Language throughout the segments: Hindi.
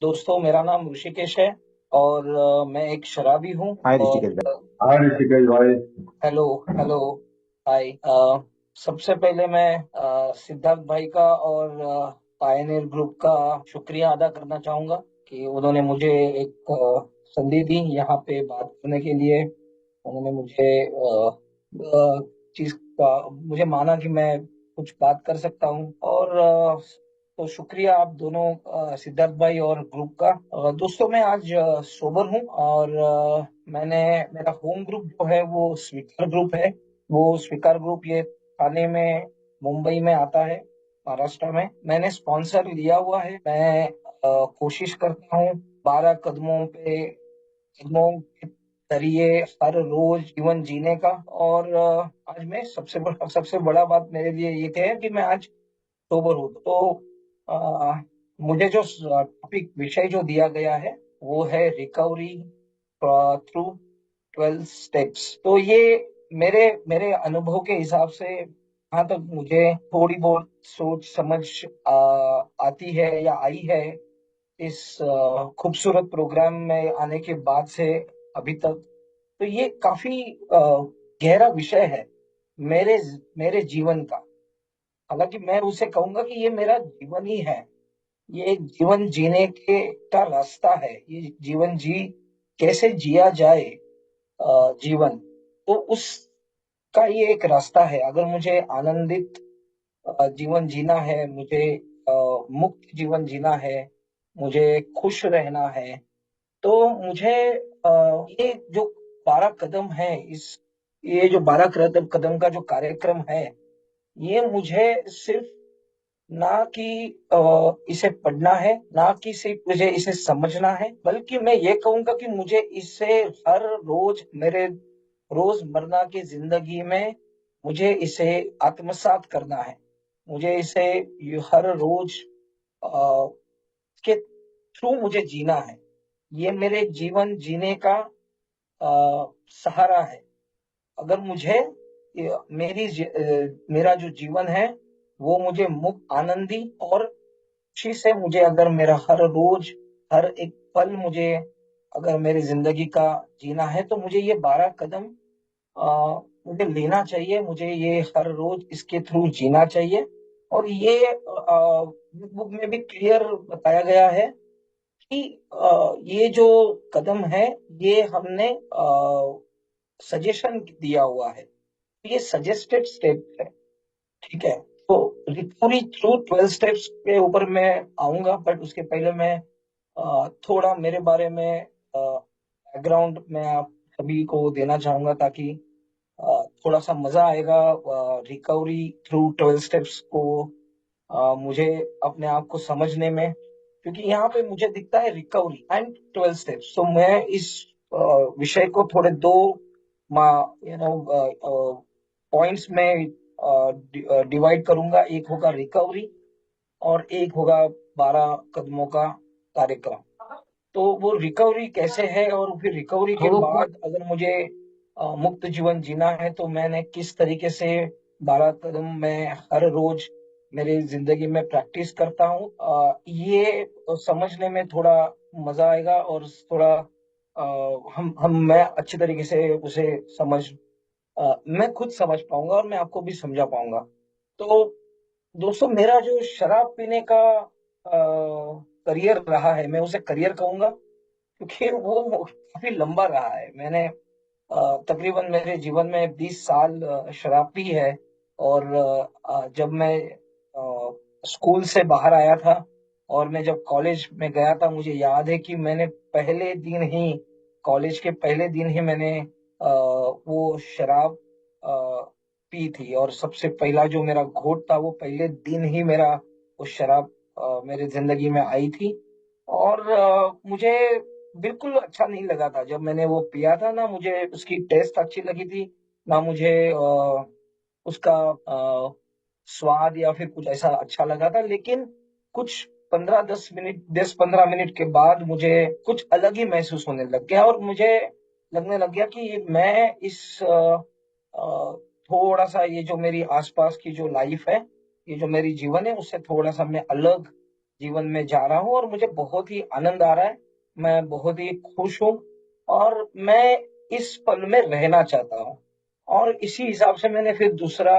दोस्तों, मेरा नाम ऋषिकेश है और मैं एक शराबी हूँ। हाय और ऋषिकेश भाई। हाय ऋषिकेश भाई। हेलो। हेलो। हाय। सबसे पहले मैं सिद्धार्थ भाई का और पायनियर ग्रुप का शुक्रिया अदा करना चाहूंगा कि उन्होंने मुझे एक संधि दी यहाँ पे बात करने के लिए। उन्होंने मुझे चीज का मुझे माना कि मैं कुछ बात कर सकता हूँ। और तो शुक्रिया आप दोनों, सिद्धार्थ भाई और ग्रुप का। दोस्तों, मैं आज सोबर हूँ और मैंने मेरा होम ग्रुप जो है वो स्वीकार ग्रुप है। वो स्वीकार ग्रुप ये थाने में, मुंबई में आता है, महाराष्ट्र में। मैंने स्पॉन्सर लिया हुआ है। मैं कोशिश करता हूँ 12 कदमों के जरिए हर रोज जीवन जीने का। और आज मैं सबसे बड़ा बात मेरे लिए ये है कि मैं आज सोबर हूँ। तो अ, मुझे जो टॉपिक विषय जो दिया गया है वो है रिकवरी थ्रू 12 स्टेप्स। तो ये मेरे मेरे अनुभव के हिसाब से जहाँ तक मुझे थोड़ी बहुत सोच समझ आती है या आई है इस खूबसूरत प्रोग्राम में आने के बाद से अभी तक, तो ये काफी गहरा विषय है मेरे मेरे जीवन का। हालांकि मैं उसे कहूंगा कि ये मेरा जीवन ही है। ये एक जीवन जीने के का रास्ता है। ये जीवन कैसे जिया जाए, जीवन, तो उसका ये एक रास्ता है। अगर मुझे आनंदित जीवन जीना है, मुझे मुक्त जीवन जीना है, मुझे खुश रहना है, तो मुझे ये जो 12 कदम है, इस ये जो 12 कदम कदम का जो कार्यक्रम है, ये मुझे सिर्फ ना कि इसे पढ़ना है, ना कि सिर्फ मुझे इसे समझना है, बल्कि मैं ये कहूंगा कि मुझे इसे हर रोज मेरे रोजमर्रा की जिंदगी में मुझे इसे आत्मसात करना है। मुझे इसे हर रोज के थ्रू मुझे जीना है। ये मेरे जीवन जीने का सहारा है। अगर मुझे मेरा जो जीवन है वो मुझे मुक्त, आनंदी और खुशी से, मुझे अगर मेरा हर रोज, हर एक पल मुझे अगर मेरी जिंदगी का जीना है, तो मुझे ये 12 कदम मुझे लेना चाहिए। मुझे ये हर रोज इसके थ्रू जीना चाहिए। और ये बुक में भी क्लियर बताया गया है कि ये जो कदम है, ये हमने सजेशन दिया हुआ है। ये सजेस्टेड स्टेप है। ठीक है। तो रिकवरी थ्रू 12 स्टेप्स के ऊपर मैं आऊंगा, बट उसके पहले मैं थोड़ा मेरे बारे में बैकग्राउंड मैं आप सभी को देना चाहूंगा, ताकि थोड़ा सा मजा आएगा रिकवरी थ्रू 12 स्टेप्स को मुझे अपने आप को समझने में। क्योंकि यहाँ पे मुझे दिखता है रिकवरी एंड 12 स्टेप्स, तो मैं इस विषय को थोड़े दो पॉइंट्स में डिवाइड करूंगा। एक होगा रिकवरी और एक होगा 12 कदमों का कार्यक्रम। तो वो रिकवरी कैसे है, और फिर रिकवरी के थोड़ा बाद अगर मुझे मुक्त जीवन जीना है, तो मैंने किस तरीके से 12 कदम मैं हर रोज मेरी जिंदगी में प्रैक्टिस करता हूँ, ये समझने में थोड़ा मजा आएगा। और थोड़ा हम मैं अच्छी तरीके से उसे मैं खुद समझ पाऊंगा और मैं आपको भी समझा पाऊंगा। तो दोस्तों, मेरा जो शराब पीने का करियर रहा है, मैं उसे करियर कहूंगा, क्योंकि वो काफी लंबा रहा है। मैंने तकरीबन मेरे जीवन में 20 साल शराब पी है। और जब मैं स्कूल से बाहर आया था और मैं जब कॉलेज में गया था, मुझे याद है कि मैंने पहले दिन ही, कॉलेज के पहले दिन ही मैंने वो शराब अ, पी थी। और सबसे पहला जो मेरा घोट था, वो पहले दिन ही मेरा वो शराब मेरे जिंदगी में आई थी। और मुझे बिल्कुल अच्छा नहीं लगा था जब मैंने वो पिया था। ना मुझे उसकी टेस्ट अच्छी लगी थी, ना मुझे उसका स्वाद या फिर कुछ ऐसा अच्छा लगा था। लेकिन कुछ 10-15 मिनट के बाद मुझे कुछ अलग ही महसूस होने लग गया, और मुझे लगने लग गया कि मैं इस थोड़ा सा, ये जो मेरी आसपास की जो लाइफ है, ये जो मेरी जीवन है, उससे थोड़ा सा मैं अलग जीवन में जा रहा हूँ और मुझे बहुत ही आनंद आ रहा है। मैं बहुत ही खुश हूँ और मैं इस पल में रहना चाहता हूँ। और इसी हिसाब से मैंने फिर दूसरा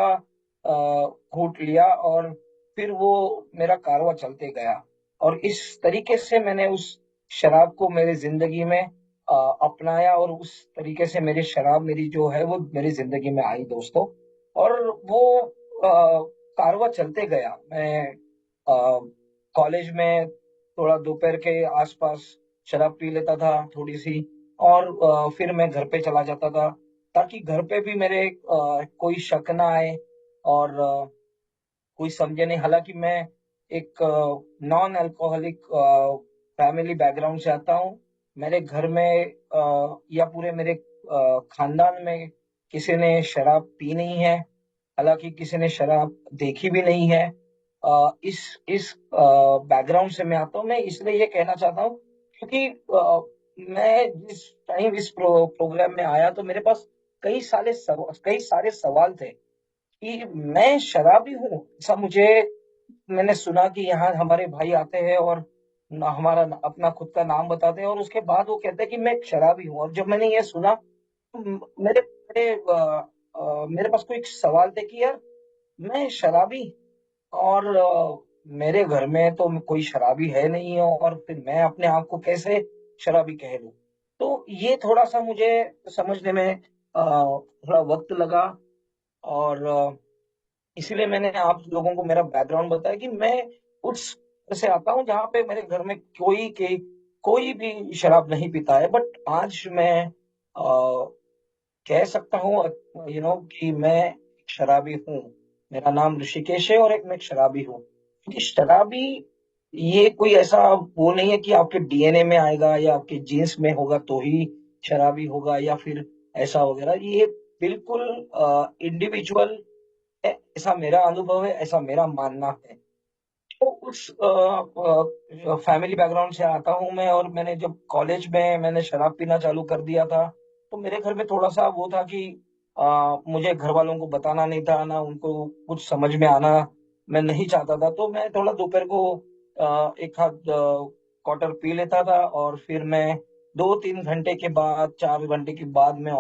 घूंट लिया और फिर वो मेरा कारवां चलते गया। और इस तरीके से मैंने उस शराब को मेरी जिंदगी में अपनाया और उस तरीके से मेरी शराब मेरी जो है वो मेरी जिंदगी में आई दोस्तों। और वो कारवां चलते गया। मैं कॉलेज में थोड़ा दोपहर के आसपास शराब पी लेता था थोड़ी सी। और फिर मैं घर पे चला जाता था ताकि घर पे भी मेरे कोई शक ना आए और कोई समझे नहीं। हालांकि मैं एक नॉन अल्कोहलिक फैमिली बैकग्राउंड से आता हूँ। मेरे घर में या पूरे मेरे खानदान में किसी ने शराब पी नहीं है। हालांकि किसी ने शराब देखी भी नहीं है। इस बैकग्राउंड से मैं आता हूँ। मैं इसलिए ये कहना चाहता हूँ क्योंकि मैं जिस टाइम इस प्रोग्राम में आया तो मेरे पास कई सारे सवाल थे कि मैं शराबी हूँ। ऐसा मुझे मैंने सुना कि यहाँ हमारे भाई आते हैं और अपना खुद का नाम बताते हैं और उसके बाद वो कहते हैं कि मैं एक शराबी हूँ। और जब मैंने ये सुना तो मेरे पास कोई सवाल थे कि यार मैं शराबी और मेरे घर में तो कोई शराबी है नहीं और फिर मैं अपने आप को कैसे शराबी कह लूं। तो ये थोड़ा सा मुझे समझने में थोड़ा वक्त लगा। और इसीलिए मैंने आप लोगों को मेरा बैकग्राउंड बताया कि मैं उस घर से आता हूँ जहाँ पे मेरे घर में कोई भी शराब नहीं पीता है। बट आज मैं कह सकता हूँ कि मैं एक शराबी हूँ। मेरा नाम ऋषिकेश है और मैं एक शराबी हूँ। क्योंकि शराबी ये कोई ऐसा वो नहीं है कि आपके डीएनए में आएगा या आपके जीन्स में होगा तो ही शराबी होगा या फिर ऐसा वगैरह। ये बिल्कुल इंडिविजुअल है। ऐसा मेरा अनुभव है, ऐसा मेरा मानना है। तो उस फैमिली बैकग्राउंड से आता हूँ मैं। और मैंने जब कॉलेज में मैंने शराब पीना चालू कर दिया था तो मेरे घर में थोड़ा सा वो था कि मुझे घर वालों को बताना नहीं था ना उनको कुछ समझ में आना मैं नहीं चाहता था। तो मैं थोड़ा दोपहर को एक आध क्वार्टर पी लेता था और फिर मैं 2-3 घंटे के बाद 4 घंटे के बाद मैं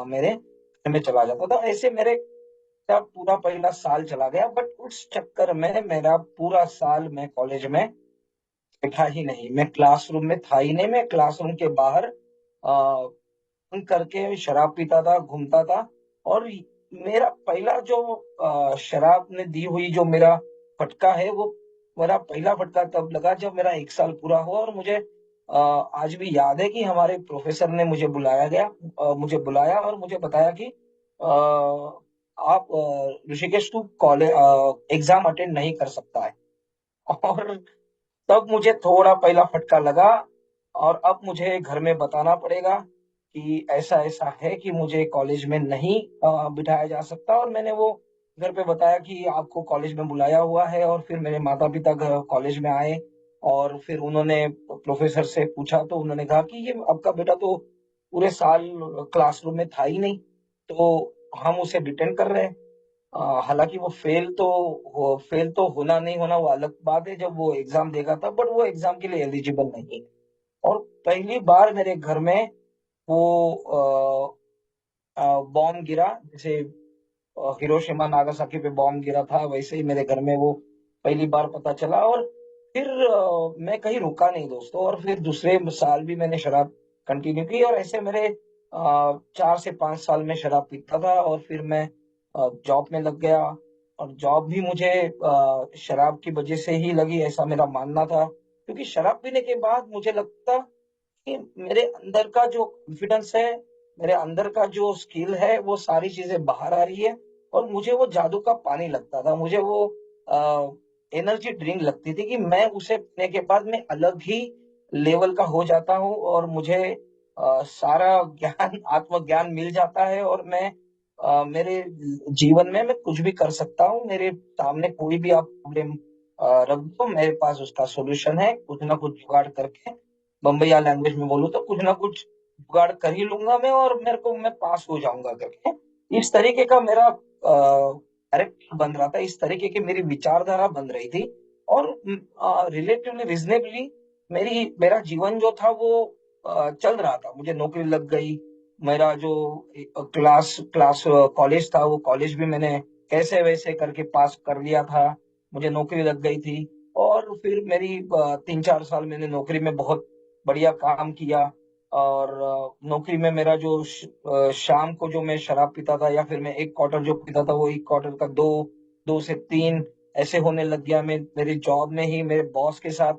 मेरे घर में चला जाता था। ऐसे मेरे मेरा पूरा पहला साल चला गया। बट उस चक्कर में मेरा पूरा साल मैं कॉलेज में बैठा ही नहीं। मैं क्लासरूम में था ही नहीं। मैं क्लासरूम के बाहर करके शराब पीता था, घूमता था। और मेरा पहला जो शराब ने दी हुई जो मेरा फटका है वो मेरा पहला फटका तब लगा जब मेरा 1 साल पूरा हुआ। और मुझे आज भी याद है कि हमारे प्रोफेसर ने मुझे बुलाया और मुझे बताया कि आप ऋषिकेश तू कॉलेज एग्जाम अटेंड नहीं कर सकता है। और तब मुझे थोड़ा पहला फटका लगा। और अब मुझे घर में बताना पड़ेगा कि ऐसा ऐसा है कि मुझे कॉलेज में नहीं बिठाया जा सकता। और मैंने वो घर पे बताया कि आपको कॉलेज में बुलाया हुआ है। और फिर मेरे माता पिता घर कॉलेज में आए और फिर उन्होंने प्रोफेसर से पूछा तो उन्होंने कहा कि ये आपका बेटा तो पूरे साल क्लासरूम में था ही नहीं तो हम उसे डिटेंड कर रहे हैं। हालांकि वो फेल तो होना नहीं होना वो अलग बात है जब वो एग्जाम देगा था। बट वो एग्जाम के लिए एलिजिबल नहीं। और पहली बार मेरे घर में वो बॉम्ब गिरा। जैसे हिरोशिमा नागासाकी पे बॉम्ब गिरा था वैसे ही मेरे घर में वो पहली बार पता चला। और फिर मैं कहीं रुका नहीं दोस्तों। और फिर दूसरे साल भी मैंने शराब कंटिन्यू की और ऐसे मेरे 4 से 5 साल में शराब पीता था। और फिर मैं जॉब में लग गया। और जॉब भी मुझे शराब की वजह से ही लगी ऐसा मेरा मानना था। क्योंकि शराब पीने के बाद मुझे लगता कि मेरे अंदर का जो कॉन्फिडेंस है, मेरे अंदर का जो स्किल है वो सारी चीजें बाहर आ रही है। और मुझे वो जादू का पानी लगता था। मुझे वो एनर्जी ड्रिंक लगती थी कि मैं उसे पीने के बाद मैं अलग ही लेवल का हो जाता हूँ और मुझे सारा ज्ञान आत्मज्ञान मिल जाता है। और मैं मेरे जीवन में मैं कुछ भी कर सकता हूँ। मेरे सामने कोई भी आप प्रॉब्लम रख दो मेरे पास उसका सॉल्यूशन है। कुछ ना कुछ जुगाड़ करके बम्बईया लैंग्वेज में बोलूँ तो कुछ ना कुछ जुगाड़ कर ही लूंगा मैं और मैं पास हो जाऊंगा करके। इस तरीके का मेरा कैरेक्टर बन रहा था। इस तरीके की मेरी विचारधारा बन रही थी। और रिलेटिवली रिजनेबली मेरा जीवन जो था वो चल रहा था। मुझे नौकरी लग गई। मेरा जो क्लास क्लास कॉलेज था, वो कॉलेज भी मैंने कैसे वैसे करके पास कर लिया था। मुझे नौकरी लग गई थी। और फिर मेरी 3-4 साल मैंने नौकरी में बहुत बढ़िया काम किया। और नौकरी में मेरा जो शाम को जो मैं शराब पीता था, या फिर मैं एक क्वार्टर जो पीता था, वो एक क्वार्टर का दो, 2 से 3 ऐसे होने लग गया। मैं मेरी जॉब में ही मेरे बॉस के साथ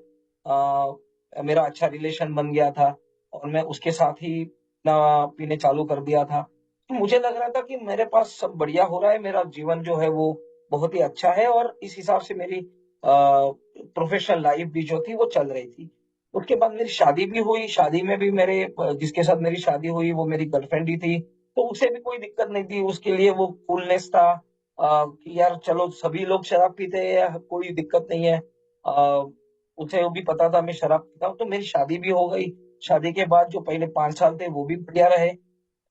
मेरा अच्छा रिलेशन बन गया था, और मैं उसके साथ ही ना पीने चालू कर दिया था। तो मुझे लग रहा था कि मेरे पास सब बढ़िया हो रहा है, मेरा जीवन जो है वो बहुत ही अच्छा है, और इस हिसाब से मेरी प्रोफेशनल लाइफ भी जो थी वो चल रही थी। उसके बाद मेरी शादी भी हुई। शादी में भी मेरे जिसके साथ मेरी शादी हुई वो मेरी गर्लफ्रेंड ही थी। तो उसे भी कोई दिक्कत नहीं थी, उसके लिए वो कूलनेस था कि यार चलो सभी लोग शराब पीते हैं, कोई दिक्कत नहीं है। अ, उसे वो भी पता था मैं शराब पीता हूँ। तो मेरी शादी भी हो गई। शादी के बाद जो पहले 5 साल थे वो भी बढ़िया रहे।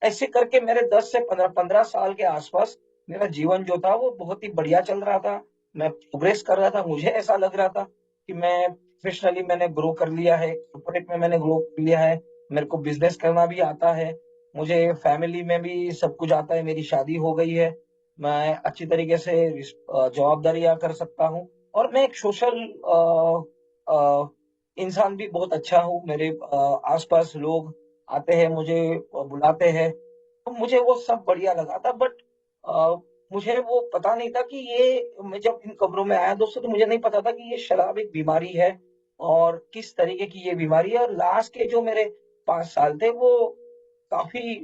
ऐसे करके मेरे 10 से 15 साल के आसपास मेरा जीवन जो था वो बहुत ही बढ़िया चल रहा था। मैं प्रोग्रेस कर रहा था। मुझे ऐसा लग रहा था कि मैं प्रोफेशनली मैंने ग्रो कर लिया है, कॉर्पोरेट में मैंने ग्रो कर लिया है। मेरे को बिजनेस करना भी आता है। मुझे फैमिली में भी सब कुछ आता है। मेरी शादी हो गई है। मैं अच्छी तरीके से जवाबदारियां कर सकता हूँ। और मैं एक सोशल इंसान भी बहुत अच्छा हूँ। मेरे आसपास लोग आते हैं, मुझे बुलाते हैं। तो मुझे वो सब बढ़िया लगा था। बट मुझे वो पता नहीं था कि ये, मैं जब इन कब्रों में आया दोस्तों, तो मुझे नहीं पता था कि ये शराब एक बीमारी है, और किस तरीके की ये बीमारी है। और लास्ट के जो मेरे 5 साल थे वो काफी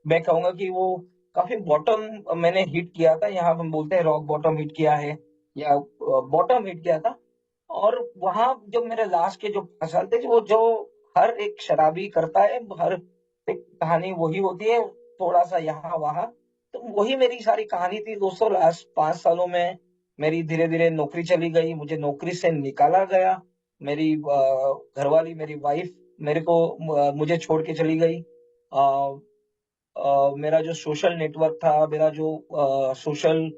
मैं कहूंगा कि वो काफी बॉटम मैंने हिट किया था। यहाँ हम बोलते हैं रॉक बॉटम हिट किया है, या बॉटम हिट किया था। और वहां जो मेरे लास्ट के जो 5 साल थे, वो जो हर एक शराबी करता है, हर एक कहानी वही होती है, थोड़ा सा यहाँ वहां। तो वही मेरी सारी कहानी थी दोस्तों। लास्ट 5 सालों में मेरी धीरे धीरे नौकरी चली गई, मुझे नौकरी से निकाला गया। मेरी घरवाली, मेरी वाइफ मेरे को मुझे छोड़ के चली गई। मेरा जो सोशल नेटवर्क था, मेरा जो सोशल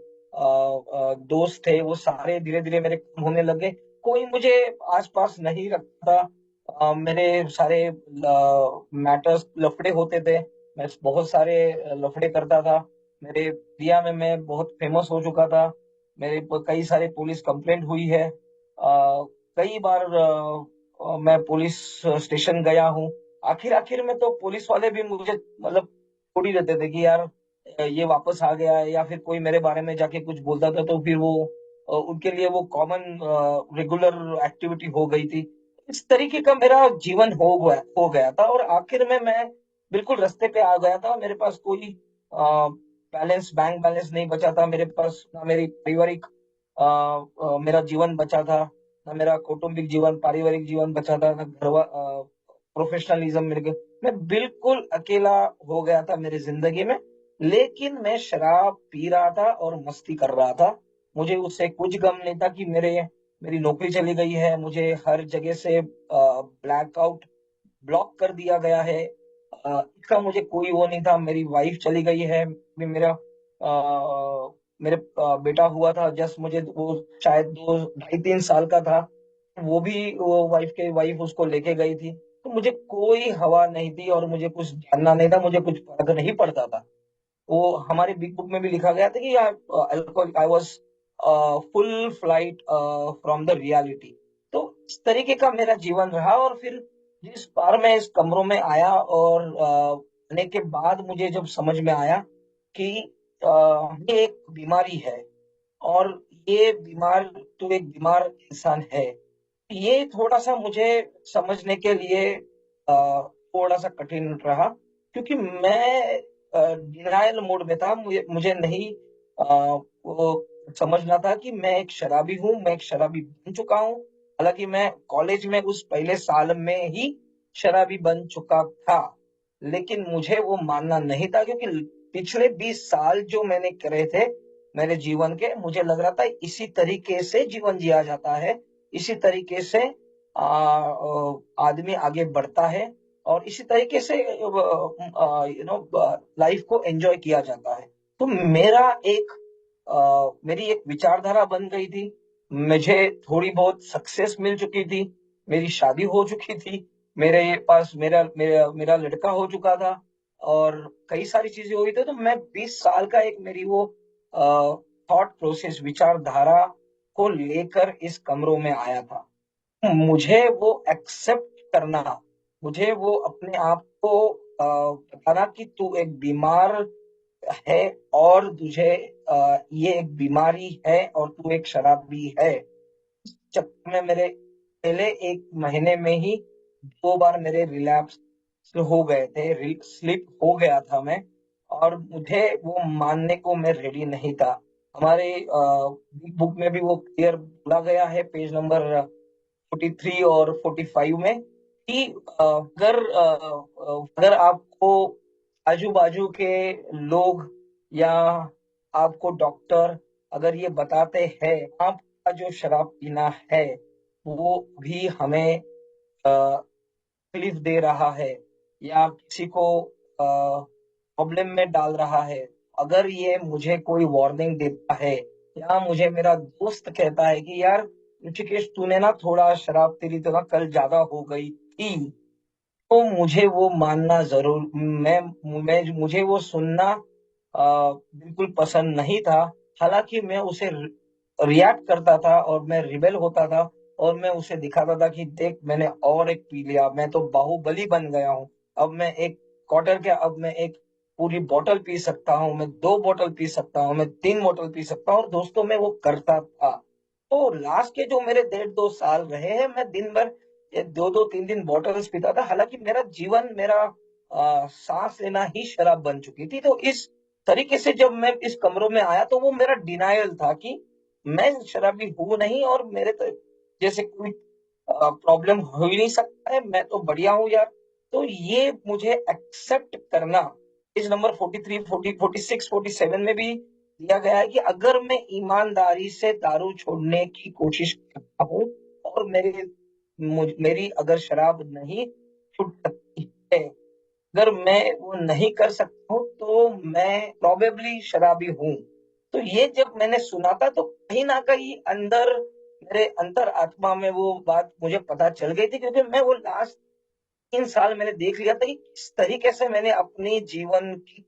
दोस्त थे, वो सारे धीरे धीरे मेरे कम होने लगे। कोई मुझे आसपास नहीं रखता था। मेरे सारे मैटर्स लफड़े होते थे। मैं बहुत सारे लफड़े करता था। मेरे एरिया में मैं बहुत फेमस हो चुका था। मेरे पर कई सारे पुलिस कंप्लेंट हुई है। कई बार मैं पुलिस स्टेशन गया हूँ। आखिर आखिर में तो पुलिस वाले भी मुझे मतलब छोड़ ही देते थे कि यार ये वापस आ गया है, या फिर कोई मेरे बारे में जाके कुछ बोलता था तो फिर वो उनके लिए वो कॉमन रेगुलर एक्टिविटी हो गई थी। इस तरीके का मेरा जीवन हो गया था, और आखिर में मैं बिल्कुल रास्ते पे आ गया था। मेरे पास कोई बैंक बैलेंस नहीं बचा था। मेरे पास ना मेरी पारिवारिक मेरा जीवन बचा था, ना मेरा कौटुंबिक जीवन, पारिवारिक जीवन बचा था, ना प्रोफेशनलिज्म मेरे को। मैं बिल्कुल अकेला हो गया था मेरी जिंदगी में। लेकिन मैं शराब पी रहा था और मस्ती कर रहा था। मुझे उससे कुछ गम नहीं था कि मेरी नौकरी चली गई है, मुझे हर जगह से ब्लैकआउट ब्लॉक कर दिया गया है। इसका मुझे कोई वो नहीं था। मेरी वाइफ चली गई है। मेरा मेरे बेटा हुआ था जस्ट, मुझे वो शायद 2 ढाई 3 साल का था। वो भी वो वाइफ उसको लेके गई थी। तो मुझे कोई हवा नहीं थी, और मुझे कुछ जानना नहीं था, मुझे कुछ फर्क नहीं पड़ता था। वो हमारे बिग बुक में भी लिखा गया था कि I was full flight from the reality. तो इस तरीके का मेरा जीवन रहा। और फिर जिस बार मैं इस कमरों में आया, और आने के बाद मुझे जब समझ में आया कि ये एक बीमारी है, और ये बीमार तो एक बीमार इंसान है। ये थोड़ा सा मुझे समझने के लिए थोड़ा सा कठिन रहा, क्योंकि मैं डिनायल मोड में था। मुझे नहीं वो समझना था कि मैं एक शराबी हूँ, मैं एक शराबी बन चुका हूँ। हालांकि मैं कॉलेज में उस पहले साल में ही शराबी बन चुका था, लेकिन मुझे वो मानना नहीं था, क्योंकि पिछले 20 साल जो मैंने करे थे मेरे जीवन के, मुझे लग रहा था इसी तरीके से जीवन जिया जाता है, इसी तरीके से आदमी आगे बढ़ता है, और इसी तरीके से लाइफ को एंजॉय किया जाता है। तो मेरी एक विचारधारा बन गई थी मुझे थोड़ी बहुत सक्सेस मिल चुकी थी, मेरी शादी हो चुकी थी, मेरे पास मेरा मेरा मेरा लड़का हो चुका था और कई सारी चीजें हुई थी। तो मैं 20 साल का एक मेरी वो थॉट प्रोसेस विचारधारा को लेकर इस कमरों में आया था। मुझे वो एक्सेप्ट करना, मुझे वो अपने आप को बताना कि तू एक बीमार है और तुझे ये एक बीमारी है और तू एक शराबी है। चक्कर में मेरे पहले 1 महीने में ही 2 बार मेरे रिलैप्स हो गए थे, स्लिप हो गया था मैं, और मुझे वो मानने को मैं रेडी नहीं था। हमारे बुक में भी वो क्लियर बोला गया है, पेज नंबर 43 और 45 में, कि अगर आपको आजू बाजू के लोग या आपको डॉक्टर अगर ये बताते हैं आपका जो शराब पीना है वो भी हमें तकलीफ दे रहा है या किसी को प्रॉब्लम में डाल रहा है, अगर ये मुझे कोई वार्निंग देता है या मुझे मेरा दोस्त कहता है कि यार ऋषिकेश तूने ना थोड़ा शराब तेरी तो ना कल ज्यादा हो गई थी, तो मुझे वो मानना जरूर मैं मुझे वो सुनना बिल्कुल पसंद नहीं था। हालांकि मैं उसे रिएक्ट करता था और मैं रिबेल होता था और मैं उसे दिखाता था कि देख मैंने और एक पी लिया, मैं तो बाहुबली बन गया हूँ। अब मैं एक क्वार्टर क्या, अब मैं एक पूरी बोतल पी सकता हूँ, मैं 2 बोतल पी सकता हूँ, मैं 3 बोतल पी सकता हूँ, और दोस्तों में वो करता था। तो लास्ट के जो मेरे 1.5-2 साल रहे हैं, मैं दिन भर ये 2-2 3-3 बॉटल्स पीता था। हालांकि मेरा जीवन, मेरा सांस लेना ही शराब बन चुकी थी। तो इस तरीके से जब मैं इस कमरों में आया तो वो मेरा डिनायल था कि मैं शराबी हूं नहीं और मेरे तो जैसे कोई प्रॉब्लम हो ही नहीं सकता है, मैं तो बढ़िया हूं यार। तो ये मुझे एक्सेप्ट करना इस नंबर 43 40 46 47 में भी दिया गया है कि अगर मैं ईमानदारी से दारू छोड़ने की कोशिश करता हूँ और मेरी अगर शराब नहीं छूट सकती है, अगर मैं वो नहीं कर सकता हूँ तो मैं प्रोबेबली शराबी हूँ। तो ये जब मैंने सुना था तो कहीं ना कहीं अंदर मेरे अंतर आत्मा में वो बात मुझे पता चल गई थी, क्योंकि मैं वो लास्ट 3 साल मैंने देख लिया था कि किस तरीके से मैंने अपनी जीवन की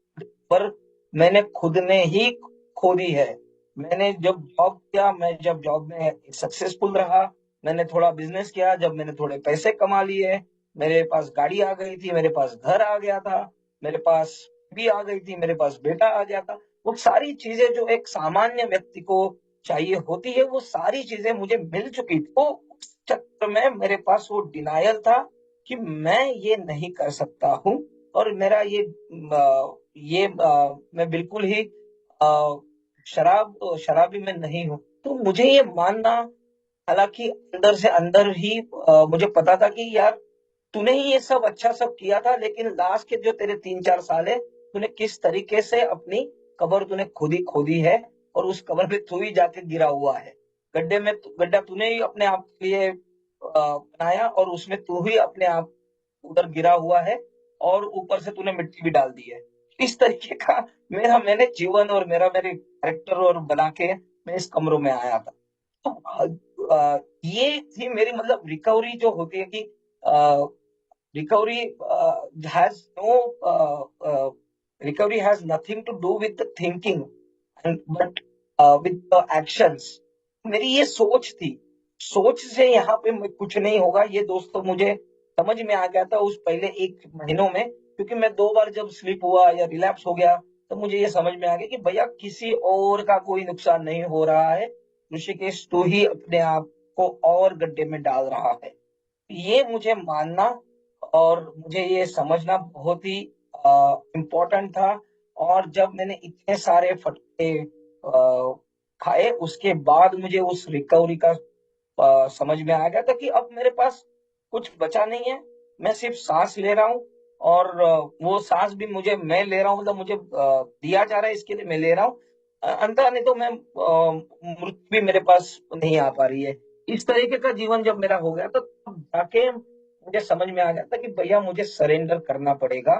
पर मैंने खुद ने ही खो दी है। मैंने जब जॉब किया, मैं जब जॉब में सक्सेसफुल रहा, मैंने थोड़ा बिजनेस किया, जब मैंने थोड़े पैसे कमा लिए, मेरे पास गाड़ी आ गई थी, मेरे पास घर आ गया था, मेरे पास भी आ गई थी, मेरे पास बेटा आ गया था। वो सारी चीजें जो एक सामान्य व्यक्ति को चाहिए होती है वो सारी चीजें मुझे मिल चुकी थी। तो उस चक्कर में मेरे पास वो डिनायल था कि मैं ये नहीं कर सकता हूँ और मेरा मैं बिल्कुल ही शराबी मैं नहीं हूँ। तो मुझे ये मानना, हालांकि अंदर से अंदर ही मुझे पता था कि यार तूने ही ये सब अच्छा सब किया था, लेकिन लास्ट के जो तेरे 3-4 साल है तूने किस तरीके से अपनी कब्र तूने खुद ही खोदी है और उस कब्र में तू ही जाके गिरा हुआ है। गड्ढा तूने ही अपने आप के लिए बनाया और उसमें तू ही अपने आप उधर गिरा हुआ है और ऊपर से तूने मिट्टी भी डाल दी है। इस तरीके का मैंने जीवन और मेरे कैरेक्टर और बना के मैं इस कमरों में आया था। तो ये थी मेरी मतलब रिकवरी जो होती है कि recovery has no recovery has nothing to do with the thinking and but with the actions। मेरी ये सोच थी, सोच से यहाँ पे कुछ नहीं होगा, ये दोस्तों मुझे समझ में आ गया था उस पहले 1 महीनों में, क्योंकि मैं 2 बार जब स्लिप हुआ या रिलैप्स हो गया तो मुझे ये समझ में आ गया कि भैया किसी और का कोई नुकसान नहीं हो रहा है, ऋषिकेश तू ही अपने आप को और गड्ढे में डाल रहा है। ये मुझे मानना और मुझे ये समझना बहुत ही इम्पोर्टेंट था। और जब मैंने इतने सारे फटके खाए उसके बाद मुझे उस रिकवरी का समझ में आ गया था कि अब मेरे पास कुछ बचा नहीं है, मैं सिर्फ सांस ले रहा हूँ और वो सांस भी मैं ले रहा हूँ, मतलब मुझे दिया जा रहा है इसके लिए मैं ले रहा हूँ। अंततः नहीं तो मैं मृत्यु भी मेरे पास नहीं आ पा रही है। इस तरीके का जीवन जब मेरा हो गया तो तब जाके मुझे समझ में आ गया था कि भैया मुझे सरेंडर करना पड़ेगा,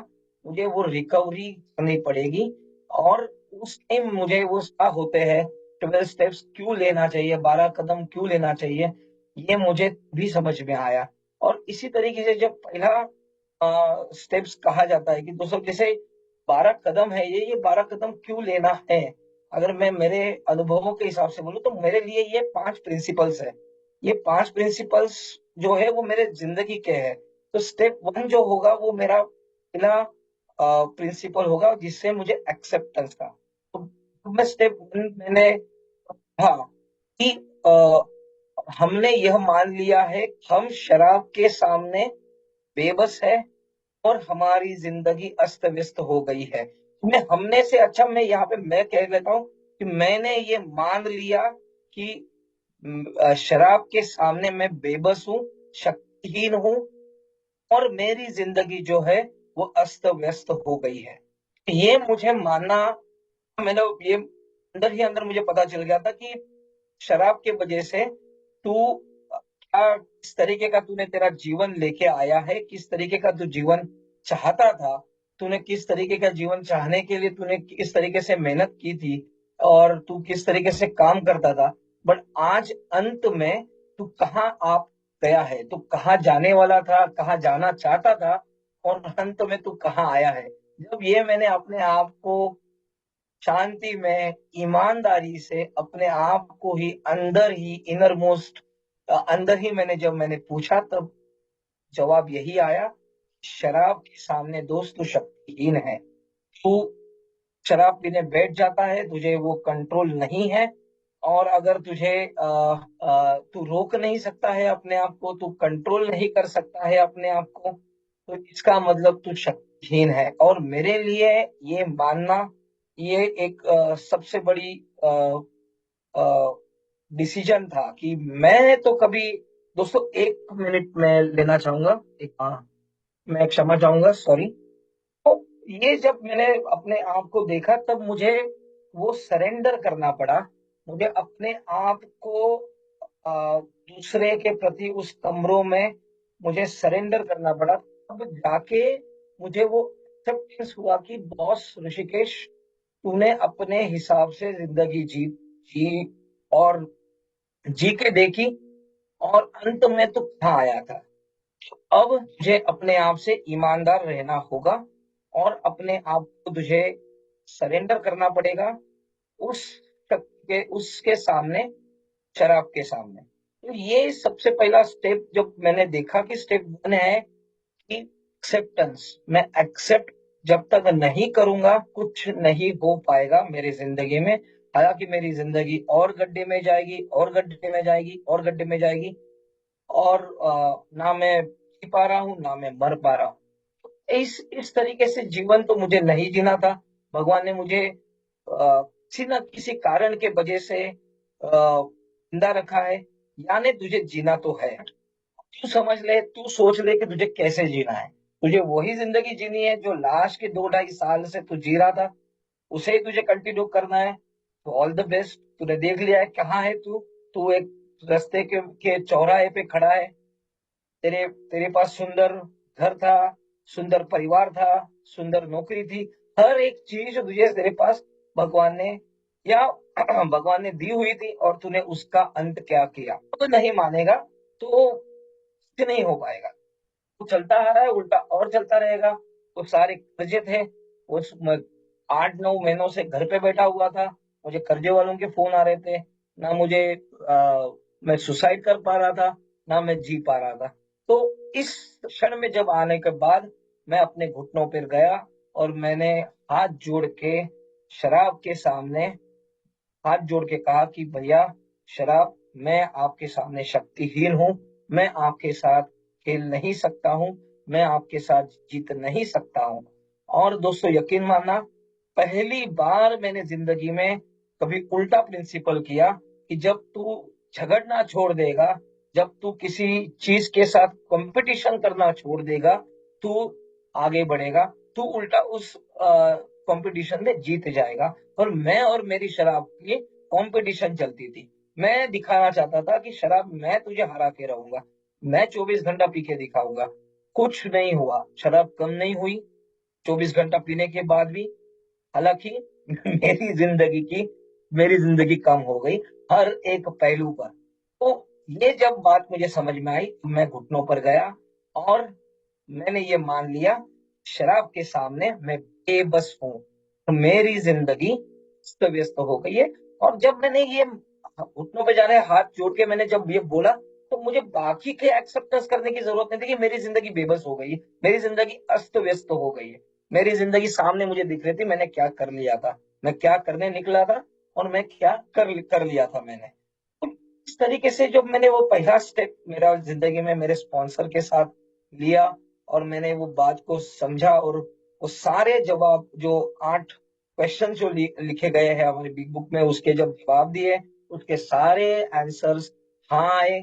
मुझे वो रिकवरी करनी पड़ेगी। और उस टाइम मुझे वो क्या होते हैं 12 स्टेप्स क्यों लेना चाहिए, 12 कदम क्यों लेना चाहिए, ये मुझे भी समझ में आया। और इसी तरीके से जब पहला स्टेप्स कहा जाता है कि दोस्तों जैसे 12 कदम है, ये 12 कदम क्यों लेना है, अगर मैं मेरे अनुभवों के हिसाब से बोलूं तो मेरे लिए ये 5 प्रिंसिपल्स है। ये 5 प्रिंसिपल्स जो है वो मेरे जिंदगी के है। तो स्टेप 1 जो होगा वो मेरा पहला प्रिंसिपल होगा जिससे मुझे एक्सेप्टेंस का। तो मैं स्टेप 1 मैंने हाँ कि हमने यह मान लिया है कि हम शराब के सामने बेबस है और हमारी जिंदगी अस्त व्यस्त हो गई है। मैं हमने से अच्छा मैं यहाँ पे मैं कह लेता हूँ कि मैंने ये मान लिया कि शराब के सामने मैं बेबस हूँ, शक्तिहीन हूँ और मेरी जिंदगी जो है वो अस्त व्यस्त हो गई है। ये मुझे मानना, मैंने ये अंदर ही अंदर मुझे पता चल गया था कि शराब के वजह से तू क्या किस तरीके का तूने तेरा जीवन लेके आया है, किस तरीके का तू जीवन चाहता था, तूने किस तरीके का जीवन चाहने के लिए तूने किस तरीके से मेहनत की थी और तू किस तरीके से काम करता था। बट आज अंत में तू कहाँ आप गया है, तू कहाँ जाने वाला था, कहाँ जाना चाहता था और अंत में तू कहाँ आया है। जब ये मैंने अपने आप को शांति में ईमानदारी से अपने आप को ही अंदर ही इनर मोस्ट अंदर ही मैंने पूछा, तब जवाब यही आया, शराब के सामने दोस्त तू शक्तिहीन है। तू शराब पीने बैठ जाता है, तुझे वो कंट्रोल नहीं है। और अगर तुझे तू रोक नहीं सकता है अपने आप को, तू कंट्रोल नहीं कर सकता है अपने आप को, तो इसका मतलब तू शक्तिहीन है। और मेरे लिए ये मानना ये एक सबसे बड़ी डिसीजन था कि मैं तो कभी, दोस्तों 1 मिनट में लेना चाहूंगा, मैं क्षमा चाहूंगा, सॉरी। तो ये जब मैंने अपने आप को देखा तब मुझे वो सरेंडर करना पड़ा। मुझे अपने आप को दूसरे के प्रति उस कमरों में मुझे सरेंडर करना पड़ा। तब जाके मुझे वो एक्सेप्टेंस हुआ कि बॉस ऋषिकेश, तूने अपने हिसाब से जिंदगी जी और जी के देखी और अंत में तू कहाँ आया था। अब तुझे अपने आप से ईमानदार रहना होगा और अपने आप को तुझे सरेंडर करना पड़ेगा उस शक्ति के उसके सामने, शराब के सामने। तो ये सबसे पहला स्टेप जब मैंने देखा कि स्टेप 1 है कि एक्सेप्टेंस, मैं एक्सेप्ट जब तक नहीं करूंगा कुछ नहीं हो पाएगा मेरी जिंदगी में। हालांकि मेरी जिंदगी और गड्ढे में जाएगी और गड्ढे में जाएगी और गड्ढे में जाएगी और ना मैं जी पा रहा हूँ ना मैं मर पा रहा हूँ। इस तरीके से जीवन तो मुझे नहीं जीना था। भगवान ने मुझे किसी न किसी कारण के वजह से जिंदा रखा है, यानी तुझे जीना तो है। तू समझ ले, तू सोच ले कि तुझे कैसे जीना है। तुझे वही जिंदगी जीनी है जो लास्ट के 2 ढाई साल से तू जी रहा था, उसे ही तुझे कंटिन्यू करना है। तो ऑल द बेस्ट, तूने देख लिया है कहाँ है तू। तू एक रास्ते के चौराहे पे खड़ा है। तेरे तेरे पास सुंदर घर था, सुंदर परिवार था, सुंदर नौकरी थी, हर एक चीज तुझे तेरे पास भगवान ने या भगवान ने दी हुई थी और तूने उसका अंत क्या किया। तो नहीं मानेगा तो कुछ नहीं हो पाएगा। वो चलता आ रहा है, उल्टा और चलता रहेगा। वो सारे कर्जे थे, वो 8 9 महीनों से घर पे बैठा हुआ था। मुझे कर्जे वालों के फोन आ रहे थे। ना मुझे मैं सुसाइड कर पा रहा था, ना मैं जी पा रहा था। तो इस क्षण में जब आने के बाद मैं अपने घुटनों पर गया और मैंने हाथ जोड़ के शराब के सामने हाथ जोड़ के कहा कि भैया शराब, मैं आपके सामने शक्तिहीन हूँ, मैं आपके साथ खेल नहीं सकता हूँ, मैं आपके साथ जीत नहीं सकता हूँ। और दोस्तों यकीन मानना, पहली बार मैंने जिंदगी में कभी उल्टा प्रिंसिपल किया कि जब तू झगड़ना छोड़ देगा, जब तू किसी चीज के साथ कंपटीशन करना छोड़ देगा, तू आगे बढ़ेगा, तू उल्टा उस कंपटीशन में जीत जाएगा। और मेरी शराब की कंपटीशन चलती थी। मैं दिखाना चाहता था कि शराब मैं तुझे हरा के रहूंगा, मैं 24 घंटा पी के दिखाऊंगा। कुछ नहीं हुआ, शराब कम नहीं हुई 24 घंटा पीने के बाद भी। हालांकि मेरी जिंदगी की मेरी जिंदगी कम हो गई हर एक पहलू पर। तो ये जब बात मुझे समझ में आई तो मैं घुटनों पर गया और मैंने ये मान लिया, शराब के सामने मैं बेबस हूँ, तो मेरी जिंदगी अस्त व्यस्त हो गई है। और जब मैंने ये घुटनों पे जाने हाथ जोड़ के मैंने जब ये बोला, तो मुझे बाकी के एक्सेप्टेंस करने की जरूरत नहीं थी कि मेरी जिंदगी बेबस हो गई है, मेरी जिंदगी अस्त व्यस्त हो गई है। मेरी जिंदगी सामने मुझे दिख रही थी, मैंने क्या कर लिया था, मैं क्या करने निकला था और मैं क्या कर लिया था मैंने। तो इस तरीके से जब मैंने वो पहला स्टेप मेरा जिंदगी में मेरे स्पॉन्सर के साथ लिया और मैंने वो बात को समझा और वो सारे जवाब जो 8 क्वेश्चन जो लिखे गए हैं हमारी बिग बुक में, उसके जब जवाब दिए, उसके सारे आंसर्स हाँ आए,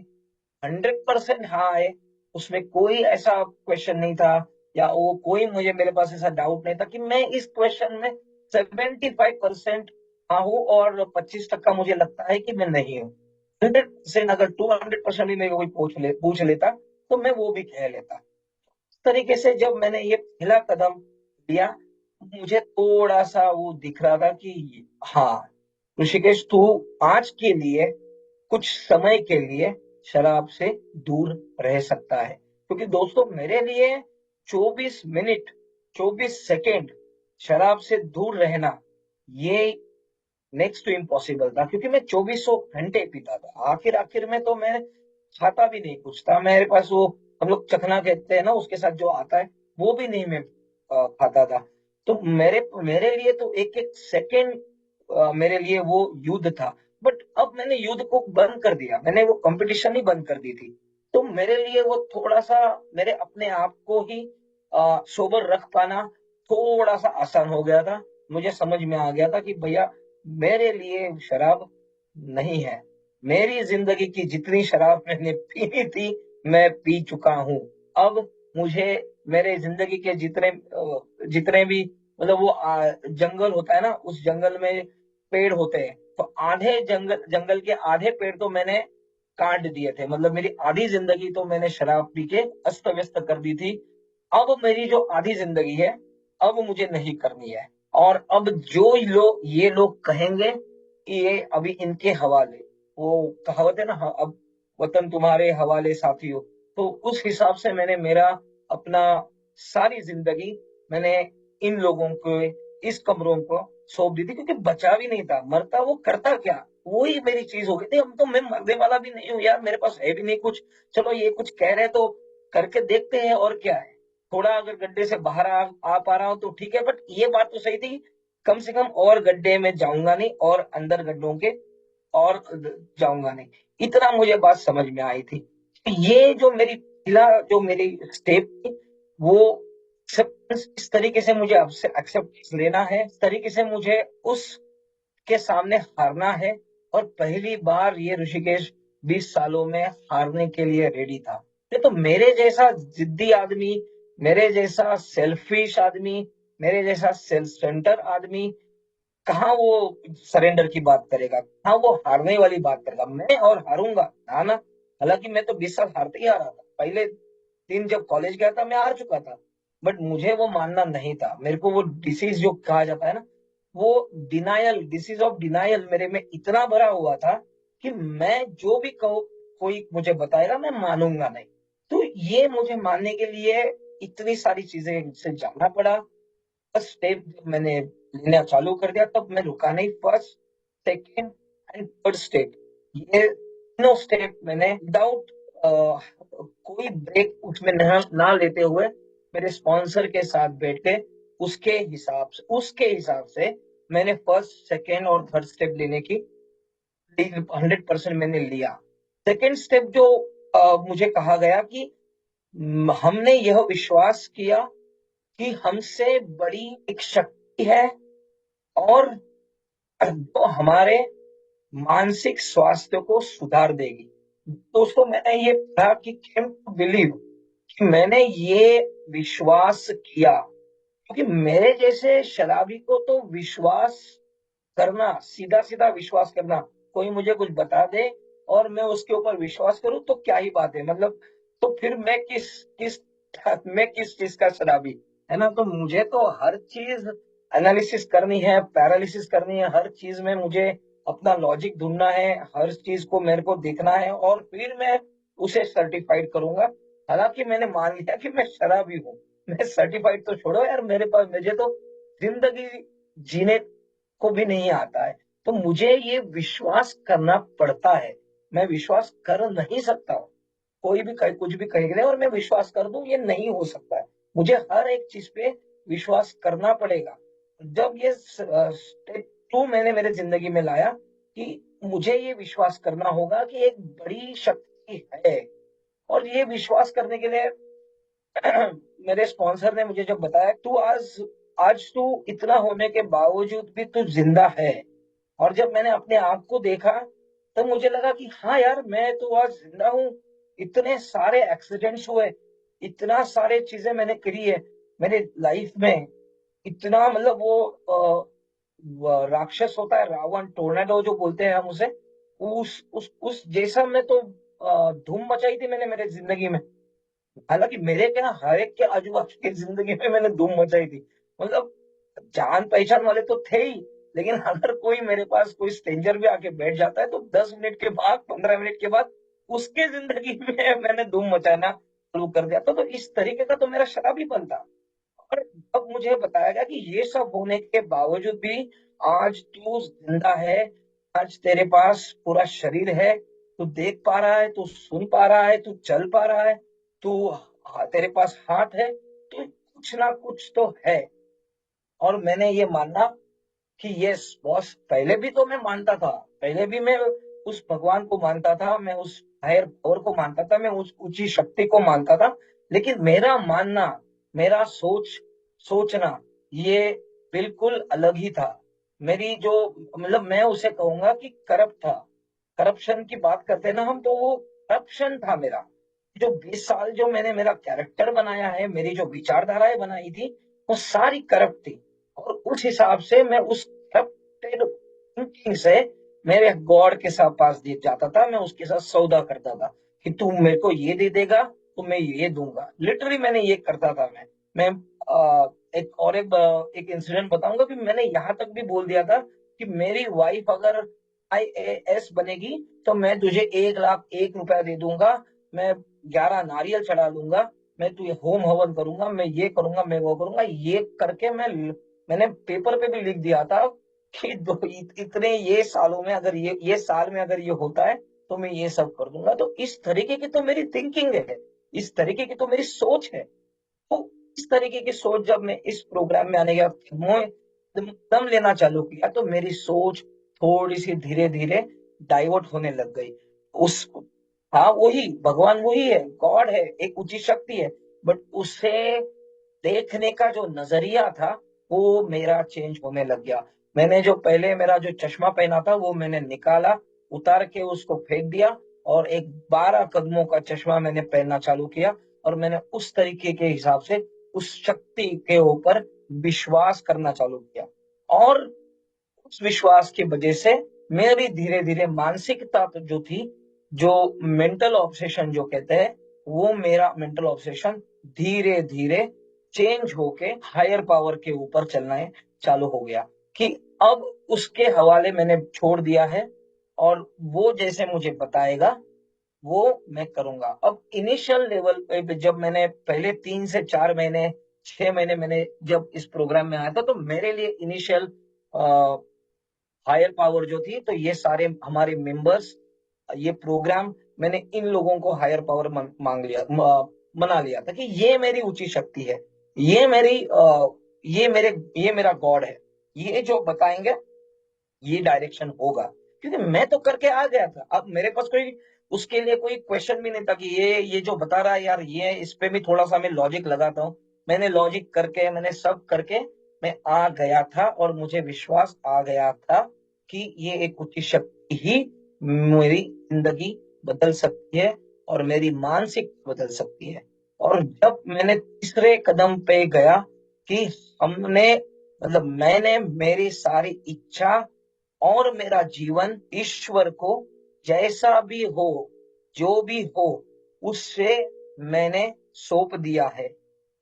100% हाँ आए। उसमें कोई ऐसा क्वेश्चन नहीं था या वो कोई मुझे मेरे पास ऐसा डाउट नहीं था कि मैं इस क्वेश्चन में 75% हाँ हूँ और 25% मुझे लगता है कि मैं नहीं हूँ। 100%, अगर 200% भी मेरे को कोई पूछ लेता तो मैं वो भी कह लेता। इस तरीके से जब मैंने ये पहला कदम लिया, मुझे थोड़ा सा वो दिख रहा था कि हाँ ऋषिकेश, तू आज के लिए, कुछ समय के लिए शराब से दूर रह सकता है। क्योंकि दोस्तों मेरे लिए 24 मिनट 24 सेकेंड शराब से दूर रहना, ये नेक्स्ट टू इम्पॉसिबल था। क्योंकि मैं 2400 घंटे पीता था, आखिर आखिर में तो मैं खाता भी नहीं कुछ था, मेरे पास वो हम लोग चखना कहते हैं ना, उसके साथ जो आता है वो भी नहीं मैं खाता था। तो मेरे मेरे लिए तो एक एक सेकेंड मेरे लिए वो युद्ध था। बट अब मैंने युद्ध को बंद कर दिया, मैंने वो कंपटीशन ही बंद कर दी थी। तो मेरे लिए वो थोड़ा सा, मेरे अपने आप को ही सोबर रख पाना थोड़ा सा आसान हो गया था। मुझे समझ में आ गया था कि भैया मेरे लिए शराब नहीं है, मेरी जिंदगी की जितनी शराब मैंने पीनी थी मैं पी चुका हूँ। अब मुझे मेरे जिंदगी के जितने भी, मतलब वो जंगल होता है ना, उस जंगल में पेड़ होते हैं, तो आधे जंगल जंगल के आधे पेड़ तो मैंने काट दिए थे। मतलब मेरी आधी जिंदगी तो मैंने शराब पी के अस्त व्यस्त कर दी थी। अब मेरी जो आधी जिंदगी है, अब मुझे नहीं करनी है। और अब जो ये लोग कहेंगे कि ये अभी इनके हवाले, वो कहावत है ना, हाँ, अब वतन तुम्हारे हवाले साथियों। तो उस हिसाब से मैंने मेरा अपना सारी जिंदगी मैंने इन लोगों को, इस कमरों को सौंप दी थी। क्योंकि बचा भी नहीं था, मरता वो करता क्या, वही मेरी चीज हो गई थी। अब तो मैं मरने वाला भी नहीं हूँ यार, मेरे पास है भी नहीं कुछ। चलो ये कुछ कह रहे तो करके देखते हैं, और क्या है। थोड़ा अगर गड्ढे से बाहर आ पा रहा हूं तो ठीक है, बट ये बात तो सही थी, कम से कम और गड्ढे में जाऊंगा नहीं और अंदर गड्ढों के और जाऊंगा नहीं। इतना मुझे बात समझ में आई थी। ये जो मेरी पहला जो मेरी स्टेप थी, वो acceptance, इस तरीके से मुझे आपसे एक्सेप्टेंस लेना है, इस तरीके से मुझे उसके सामने हारना है। और पहली बार ये ऋषिकेश 20 सालों में हारने के लिए रेडी था। ये तो मेरे जैसा जिद्दी आदमी, मेरे जैसा सेल्फिश आदमी, मेरे जैसा सेल्फ सेंटर आदमी कहाँ वो सरेंडर की बात करेगा, कहाँ वो हारने वाली बात करेगा। मैं और हारूंगा ना ना। हालांकि मैं तो 20 साल हारते ही आ रहा था, पहले दिन जब कॉलेज गया था मैं हार चुका था। बट मुझे वो मानना नहीं था। मेरे को वो डिसीज जो कहा जाता है ना, वो डिनायल, डिसीज ऑफ डिनायल मेरे में इतना भरा हुआ था कि मैं जो भी कहो, कोई मुझे बताएगा मैं मानूंगा नहीं। तो ये मुझे मानने के लिए इतनी सारी चीजें से जानना पड़ा। फर्स्ट स्टेप जब मैंने लेना चालू कर दिया तब मैं रुका नहीं। First, second and third step, ये तीनों स्टेप मैंने विदाउट कोई ब्रेक उसमें ना लेते हुए मेरे स्पॉन्सर के साथ बैठ के उसके हिसाब से मैंने फर्स्ट, सेकेंड और थर्ड स्टेप लेने की 100% मैंने लिया। सेकेंड स्टेप जो मुझे कहा गया कि हमने यह विश्वास किया कि हमसे बड़ी एक शक्ति है और जो हमारे मानसिक स्वास्थ्य को सुधार देगी। दोस्तों मैंने ये पढ़ा कि केम टू बिलीव, कि मैंने ये विश्वास किया। क्योंकि मेरे जैसे शराबी को तो विश्वास करना, सीधा सीधा विश्वास करना, कोई मुझे कुछ बता दे और मैं उसके ऊपर विश्वास करूं तो क्या ही बात है। मतलब तो फिर मैं किस चीज का शराबी, है ना। तो मुझे तो हर चीज एनालिसिस करनी है, पैरालिसिस करनी है, हर चीज में मुझे अपना लॉजिक ढूंढना है, हर चीज को मेरे को देखना है और फिर मैं उसे सर्टिफाइड करूंगा। हालांकि मैंने मान लिया कि मैं शराबी हूँ। मैं सर्टिफाइड तो छोड़ो यार, मेरे पास मुझे तो जिंदगी जीने को भी नहीं आता है। तो मुझे ये विश्वास करना पड़ता है। मैं विश्वास कर नहीं सकता हूँ। कोई भी कहे, कुछ भी कहेगा और मैं विश्वास कर दूं, ये नहीं हो सकता है। मुझे हर एक चीज पे विश्वास करना पड़ेगा। जब ये स्टेप टू मैंने मेरे जिंदगी में लाया कि मुझे ये विश्वास करना होगा कि एक बड़ी शक्ति है। और ये विश्वास करने के लिए मेरे स्पॉन्सर ने मुझे जब बताया, तू आज आज तू इतना होने के बावजूद भी तू जिंदा है। और जब मैंने अपने आप को देखा तब मुझे लगा कि हाँ यार, मैं तो आज जिंदा हूँ। इतने सारे एक्सीडेंट्स हुए, इतना सारे चीजें मैंने करी है मेरे लाइफ में। इतना मतलब वो राक्षस होता है रावण, टोर्नेडो जो बोलते हैं हम उसे, उस जैसा मैं तो धूम मचाई थी मैंने मेरे जिंदगी में। हालांकि मेरे क्या, हर एक के आजू बाजू की जिंदगी में मैंने धूम मचाई थी। मतलब जान पहचान वाले तो थे ही, लेकिन अगर कोई मेरे पास कोई स्ट्रेंजर भी आके बैठ जाता है तो 10 मिनट के बाद, 15 मिनट के बाद उसके जिंदगी में मैंने धूम मचाना शुरू कर दिया था। तो इस तरीके का तो मेरा शराबीपन था। और अब मुझे बताया गया कि ये सब होने के बावजूद भी आज तू जिंदा है। आज तेरे पास पूरा शरीर है, तू देख पा रहा है, तू सुन पा रहा है, तू चल पा रहा है, तू तेरे पास हाथ है, तो कुछ ना कुछ तो है। और मैंने ये माना कि यस बॉस, पहले भी तो मैं मानता था। पहले भी मैं उस भगवान को मानता था, मैं उस हायर पावर को मानता था, मैं उस ऊंची शक्ति को मानता था। लेकिन मेरा मानना, मेरा सोचना ये बिल्कुल अलग ही था। मेरी जो, मतलब मैं उसे कहूंगा कि करप्ट था। करप्शन की बात करते हैं ना हम, तो वो करप्शन था मेरा। जो 20 साल जो मैंने मेरा कैरेक्टर बनाया है, मेरी जो विचारधाराएं बनाई थी, वो सारी करप्ट थी। और उस हिसाब से मैं उस करप्टेड थिंकिंग से मेरे गॉड के साथ पास दे जाता था। मैं उसके साथ सौदा करता था कि तू मेरे को ये दे देगा तो मैं ये दूंगा। लिटरली मैंने ये करता था। मैं एक इंसिडेंट बताऊंगा कि मैंने यहाँ तक भी बोल दिया था कि मेरी वाइफ अगर IAS बनेगी तो मैं तुझे 1 लाख 1 रुपया दे दूंगा। मैं 11 नारियल चढ़ा लूंगा, मैं तुझे होम हवन करूंगा, मैं ये करूंगा, मैं वो करूंगा। ये करके मैंने पेपर पे भी लिख दिया था कि इतने ये सालों में अगर ये साल में अगर ये होता है तो मैं ये सब कर दूंगा। तो इस तरीके की तो मेरी थिंकिंग है, इस तरीके की तो मेरी सोच है। तो इस तरीके की सोच जब मैं इस प्रोग्राम में आने के बाद मैं दम लेना चालू किया तो मेरी सोच थोड़ी सी धीरे धीरे डाइवर्ट होने लग गई। उस हाँ, वही भगवान, वही है, गॉड है, एक ऊंची शक्ति है। बट उसे देखने का जो नजरिया था वो मेरा चेंज होने लग गया। मैंने जो पहले मेरा जो चश्मा पहना था वो मैंने निकाला, उतार के उसको फेंक दिया और एक 12 कदमों का चश्मा मैंने पहनना चालू किया। और मैंने उस तरीके के हिसाब से उस शक्ति के ऊपर विश्वास करना चालू किया। और उस विश्वास की वजह से मेरी धीरे धीरे मानसिकता जो थी, जो मेंटल ऑब्सेशन जो कहते हैं, वो मेरा मेंटल ऑब्सेशन धीरे धीरे चेंज होके हायर पावर के ऊपर चलना है चालू हो गया। कि अब उसके हवाले मैंने छोड़ दिया है और वो जैसे मुझे बताएगा वो मैं करूंगा। अब इनिशियल लेवल पे जब मैंने पहले 3 से 4 महीने, 6 महीने मैंने जब इस प्रोग्राम में आया था, तो मेरे लिए इनिशियल हायर पावर जो थी, तो ये सारे हमारे मेंबर्स, ये प्रोग्राम मैंने इन लोगों को हायर पावर मांग लिया, मना लिया था कि ये मेरी ऊंची शक्ति है, ये मेरी ये मेरा गॉड है, ये जो बताएंगे ये डायरेक्शन होगा। क्योंकि मैं तो करके आ गया था। अब मेरे पास कोई उसके लिए कोई क्वेश्चन भी नहीं था कि ये जो बता रहा है यार, ये इस पे भी थोड़ा सा मैं लॉजिक लगाता हूँ। मैंने लॉजिक करके, मैंने सब करके मैं आ गया था और मुझे विश्वास आ गया था कि ये एक उच्च शक्ति ही मेरी जिंदगी बदल सकती है और मेरी मानसिक बदल सकती है। और जब मैंने तीसरे कदम पे गया कि हमने, मतलब मैंने मेरी सारी इच्छा और मेरा जीवन ईश्वर को जैसा भी हो, जो भी हो, उससे मैंने सौंप दिया है।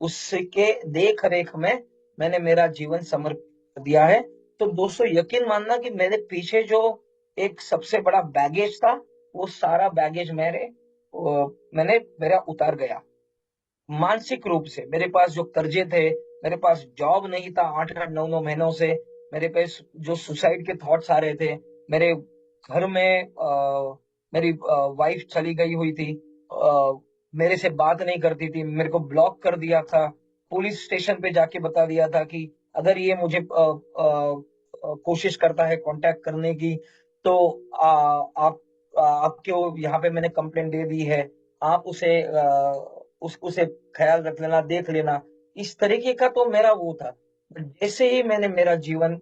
उसके देख रेख में मैंने मेरा जीवन समर्पित कर दिया है। तो दोस्तों, यकीन मानना कि मेरे पीछे जो एक सबसे बड़ा बैगेज था। वो सारा बैगेज मैंने मेरा उतार गया। मानसिक रूप से मेरे पास जो कर्जे थे, मेरे पास जॉब नहीं था 8 8 9 9 महीनों से, मेरे पास जो सुसाइड के थॉट्स आ रहे थे, मेरे घर में मेरी वाइफ चली गई हुई थी, मेरे से बात नहीं करती थी, मेरे को ब्लॉक कर दिया था, पुलिस स्टेशन पे जाके बता दिया था कि अगर ये मुझे कोशिश करता है कांटेक्ट करने की, तो आपके यहाँ पे मैंने कंप्लेंट दे दी है, आप उसे ख्याल रख लेना, देख लेना। इस तरीके का तो मेरा वो था। जैसे ही मैंने मेरा जीवन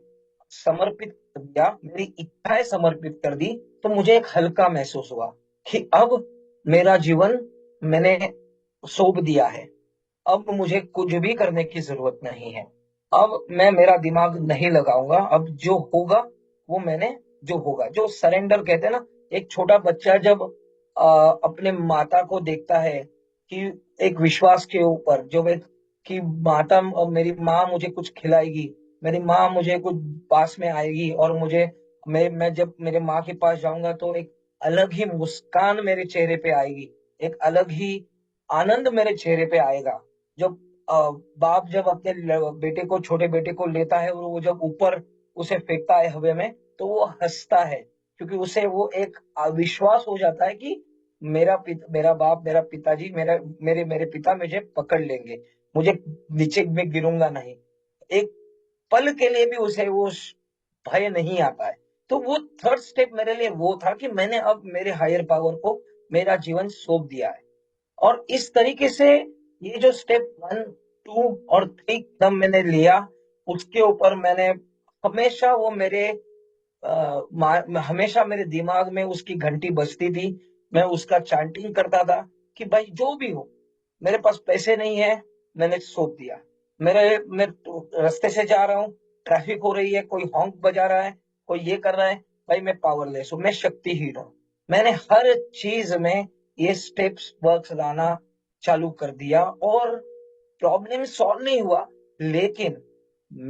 समर्पित कर दिया, मेरी इच्छाएं समर्पित कर दी, तो मुझे एक हल्का महसूस हुआ कि अब मेरा जीवन मैंने सौंप दिया है। अब मुझे कुछ भी करने की जरूरत नहीं है। अब मैं मेरा दिमाग नहीं लगाऊंगा। अब जो होगा वो मैंने जो होगा, जो सरेंडर कहते हैं ना। एक छोटा बच्चा जब अपने माता को देखता है कि एक विश्वास के ऊपर, जो एक कि मेरी माँ मुझे कुछ खिलाएगी, मेरी माँ मुझे कुछ पास में आएगी, और मैं जब मेरे माँ के पास जाऊंगा तो एक अलग ही मुस्कान मेरे चेहरे पे आएगी, एक अलग ही आनंद मेरे चेहरे पे आएगा। जब बाप जब अपने बेटे को, छोटे बेटे को लेता है और वो जब ऊपर उसे फेंकता है हवा में, तो वो हंसता है, क्योंकि उसे वो एक विश्वास हो जाता है कि मेरा बाप, मेरा पिताजी, मेरे पिता मुझे पकड़ लेंगे, मुझे नीचे में गिरूंगा नहीं। एक पल के लिए भी उसे वो भय नहीं आता है। तो वो थर्ड स्टेप मेरे लिए वो था कि मैंने अब मेरे हायर पावर को मेरा जीवन सौंप दिया है। और इस तरीके से ये जो स्टेप 1 2 और 3 कदम मैंने लिया, उसके ऊपर मैंने हमेशा वो मेरे हमेशा मेरे दिमाग में उसकी घंटी बजती थी। मैं उसका चैंटिंग करता था कि भाई जो भी हो, मेरे पास पैसे नहीं है, मैंने सौंप दिया। मैं रास्ते से जा रहा हूँ, ट्रैफिक हो रही है, कोई हॉर्न बजा रहा है, कोई ये कर रहा है, भाई मैं पावरलेस हूँ, मैं शक्तिहीन हूँ। मैंने हर चीज में ये स्टेप्स वर्क्स लाना चालू कर दिया, और प्रॉब्लम सॉल्व नहीं हुआ, लेकिन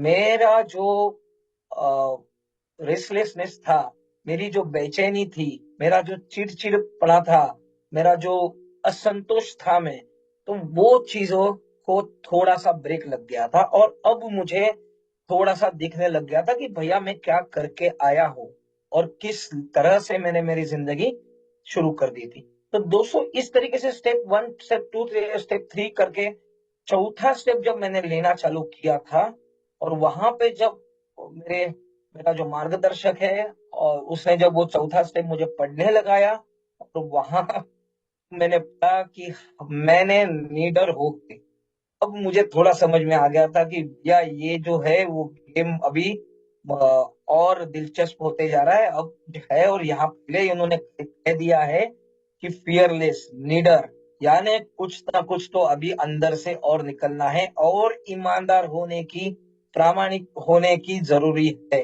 मेरा जो रेस्टलेसनेस था, मेरी जो बेचैनी थी, मेरा जो चिड़चिड़पना था, मेरा जो असंतोष था, मैं तो वो चीजों को थोड़ा सा ब्रेक लग गया था, और अब मुझे थोड़ा सा दिखने लग गया था कि भैया मैं क्या करके आया हूँ और किस तरह से मैंने मेरी जिंदगी शुरू कर दी थी। तो दोस्तों, इस तरीके से स्टेप 1 स्टेप 2 स्टेप 3 करके चौथा स्टेप जब मैंने लेना चालू किया था, और वहां पे जब मेरे मेरा जो मार्गदर्शक है, और उसने जब वो चौथा स्टेप मुझे पढ़ने लगाया, तो वहां मैंने पढ़ा कि मैंने नीडर होके, अब मुझे थोड़ा समझ में आ गया था कि या ये जो है वो गेम अभी और दिलचस्प होते जा रहा है अब जो है। और यहाँ पहले ही उन्होंने कह दिया है कि फियरलेस नीडर, यानी कुछ ना कुछ तो अभी अंदर से और निकलना है, और ईमानदार होने की, प्रामाणिक होने की जरूरी है।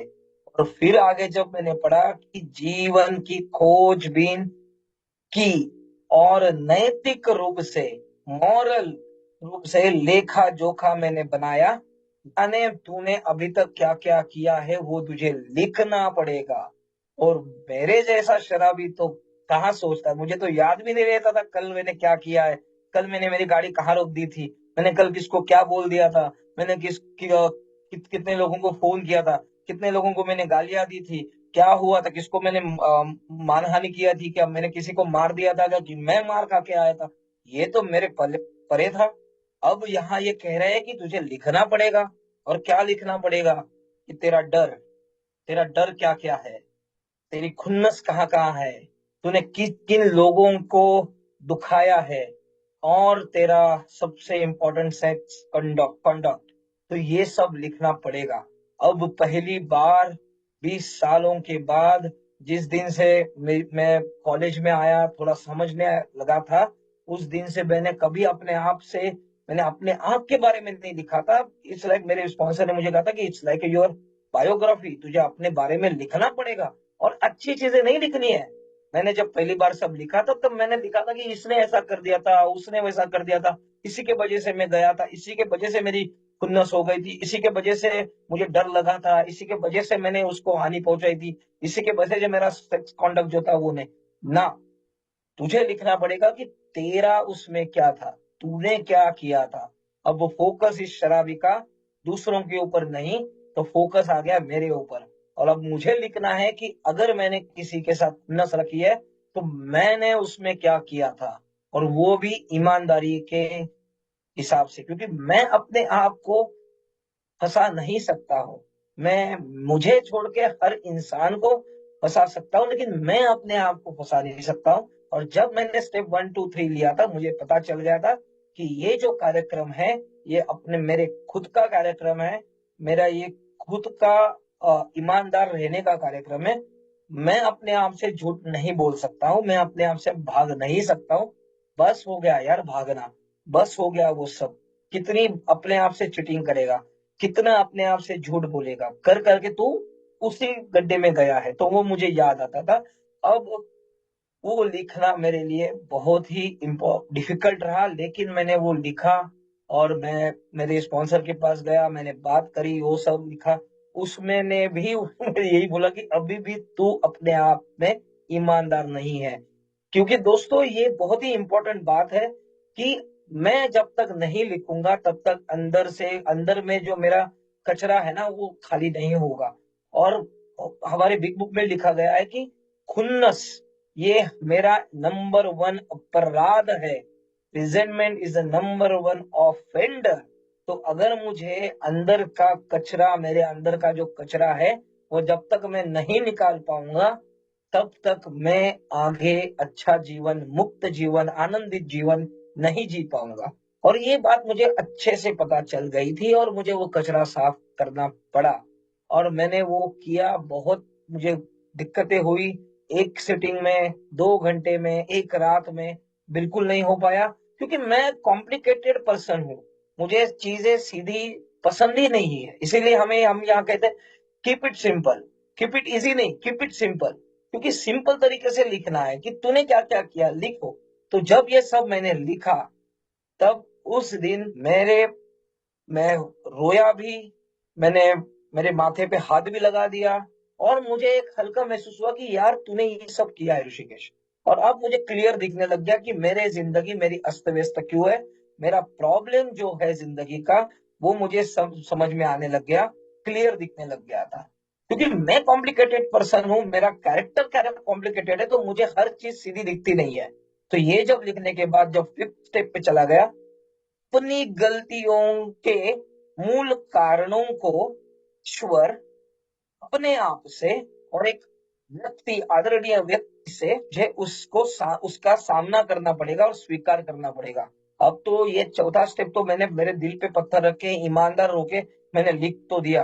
और फिर आगे जब मैंने पढ़ा कि जीवन की खोजबीन की, और नैतिक रूप से, मॉरल रूप से लेखा जोखा मैंने बनाया। जाने तूने अभी तक क्या क्या किया है, वो तुझे लिखना पड़ेगा। और मेरे जैसा शराबी तो कहाँ सोचता, मुझे तो याद भी नहीं रहता था कल मैंने क्या किया है, कल मैंने मेरी गाड़ी कहाँ रोक दी थी, मैंने कल किसको क्या बोल दिया था, मैंने कितने लोगों को फोन किया था, कितने लोगों को मैंने गालियां दी थी, क्या हुआ था, किसको मैंने मानहानि किया थी, क्या मैंने किसी को मार दिया था, क्या कि मैं मार खा के आया था। ये तो मेरे परे था। अब यहाँ ये कह रहे हैं कि तुझे लिखना पड़ेगा। और क्या लिखना पड़ेगा? कि तेरा डर क्या क्या है, तेरी खुन्नस कहाँ कहाँ है, तूने किन किन लोगों को दुखाया है, और तेरा सबसे इंपॉर्टेंट सेक्स कंडक्ट, तो ये सब लिखना पड़ेगा। अब पहली बार 20 सालों के बाद, जिस दिन से मैं कॉलेज में आया, थोड़ा समझने लगा था, उस दिन से मैंने अपने आप के बारे में नहीं लिखा था। इट्स लाइक मेरे स्पॉन्सर ने मुझे कहा था कि इट्स लाइक योर बायोग्राफी, तुझे अपने बारे में लिखना पड़ेगा, और अच्छी चीजें नहीं लिखनी है। मैंने जब पहली बार सब लिखा था, तब मैंने लिखा था कि इसने ऐसा कर दिया था, उसने वैसा कर दिया था, इसी के वजह से मैं गया था, इसी के वजह से मेरी खुन्नस हो गई थी, इसी के वजह से मुझे डर लगा था, इसी के वजह से मैंने उसको हानि पहुंचाई थी, इसी के वजह से मेरा सेक्स कॉन्डक्ट जो था वो नहीं ना। तुझे लिखना पड़ेगा कि तेरा उसमें क्या था, तूने क्या किया था। अब वो फोकस इस शराबी का दूसरों के ऊपर नहीं, तो फोकस आ गया मेरे ऊपर। और अब मुझे लिखना है कि अगर मैंने किसी के साथ नस रखी है तो मैंने उसमें क्या किया था, और वो भी ईमानदारी के हिसाब से, क्योंकि मैं अपने आप को फंसा नहीं सकता हूँ। मैं मुझे छोड़ के हर इंसान को फंसा सकता हूँ, लेकिन मैं अपने आप को फंसा नहीं सकता हूँ। और जब मैंने स्टेप 1 2 3 लिया था, मुझे पता चल गया था कि ये जो कार्यक्रम है, ये अपने मेरे खुद का कार्यक्रम है, मेरा ये खुद का ईमानदार रहने का कार्यक्रम है। मैं अपने आप से झूठ नहीं बोल सकता हूँ, मैं अपने आप से भाग नहीं सकता हूँ। बस हो गया यार भागना, बस हो गया वो सब। कितनी अपने आप से चीटिंग करेगा, कितना अपने आप से झूठ बोलेगा, कर करके तू उसी गड्ढे में गया है। तो वो मुझे याद आता था। अब वो लिखना मेरे लिए बहुत ही डिफिकल्ट रहा, लेकिन मैंने वो लिखा। और मैं मेरे स्पॉन्सर के पास गया, मैंने बात करी, वो सब लिखा। उसमें ने भी मुझे यही बोला कि अभी भी तू अपने आप में ईमानदार नहीं है। क्योंकि दोस्तों ये बहुत ही इंपॉर्टेंट बात है कि मैं जब तक नहीं लिखूंगा तब तक अंदर से, अंदर में जो मेरा कचरा है ना वो खाली नहीं होगा। और हमारे बिग बुक में लिखा गया है कि खुन्नस ये मेरा नंबर 1 अपराध है। Resentment is the number 1 offender. तो अगर मुझे अंदर का कचरा, मेरे अंदर का जो कचरा है, वो जब तक मैं नहीं निकाल पाऊंगा तब तक मैं आगे अच्छा जीवन, मुक्त जीवन, आनंदित जीवन नहीं जी पाऊंगा। और ये बात मुझे अच्छे से पता चल गई थी, और मुझे वो कचरा साफ करना पड़ा। और मैंने वो किया। बहुत मुझे दिक्कतें हुई। एक सिटिंग में, 2 घंटे में, एक रात में बिल्कुल नहीं हो पाया, क्योंकि मैं कॉम्प्लिकेटेड पर्सन हूँ। मुझे चीजें सीधी पसंद ही नहीं है। इसीलिए हम यहाँ कहते हैं keep it simple. Keep it easy नहीं, कीप इट सिंपल। क्योंकि सिंपल तरीके से लिखना है कि तूने क्या क्या किया, लिखो। तो जब ये सब मैंने लिखा, तब उस दिन मैं रोया भी। मैंने मेरे माथे पे हाथ भी लगा दिया, और मुझे एक हल्का महसूस हुआ कि यार तूने ये सब किया है ऋषिकेश। और अब मुझे क्लियर दिखने लग गया कि मेरे जिंदगी मेरी अस्त व्यस्त क्यों है। मेरा प्रॉब्लम जो है जिंदगी का, वो मुझे समझ में आने लग गया, क्लियर दिखने लग गया था। क्योंकि मैं कॉम्प्लिकेटेड पर्सन हूं, मेरा कैरेक्टर कॉम्प्लिकेटेड है, तो मुझे हर चीज सीधी दिखती नहीं है। तो ये जब लिखने के बाद जब 5th स्टेप पे चला गया, अपनी गलतियों के मूल कारणों को ईश्वर अपने आप से, और एक व्यक्ति, आदरणीय व्यक्ति से, मुझे उसका सामना करना पड़ेगा और स्वीकार करना पड़ेगा। अब तो ये चौथा स्टेप तो मैंने मेरे दिल पे पत्थर रख के, ईमानदार होके मैंने लिख तो दिया।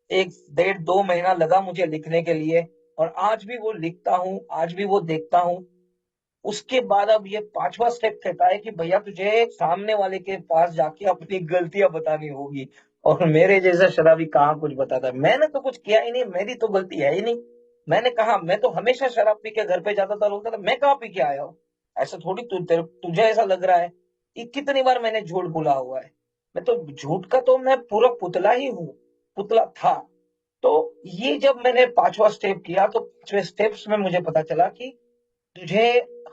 1 1.5 2 महीना लगा मुझे लिखने के लिए, और आज भी वो लिखता हूँ, आज भी वो देखता हूँ। उसके बाद अब ये 5वां स्टेप कहता है कि भैया तुझे सामने वाले के पास जाके अपनी गलतियां बतानी होगी। और मेरे जैसा शराबी कहाँ कुछ बताता है। मैंने तो कुछ किया ही नहीं, मेरी तो गलती है ही नहीं। मैंने कहा, मैं तो हमेशा शराब पी के घर पे जाता था, बोलता था मैं कहाँ पी के आया हूँ। ऐसा थोड़ी तुझे ऐसा लग रहा है। कितनी बार मैंने झूठ बोला हुआ है। मैं तो झूठ का तो मैं पूरा पुतला ही हूँ, पुतला था। तो ये जब मैंने 5वां स्टेप किया, तो 5वें स्टेप्स में मुझे पता चला कि तुझे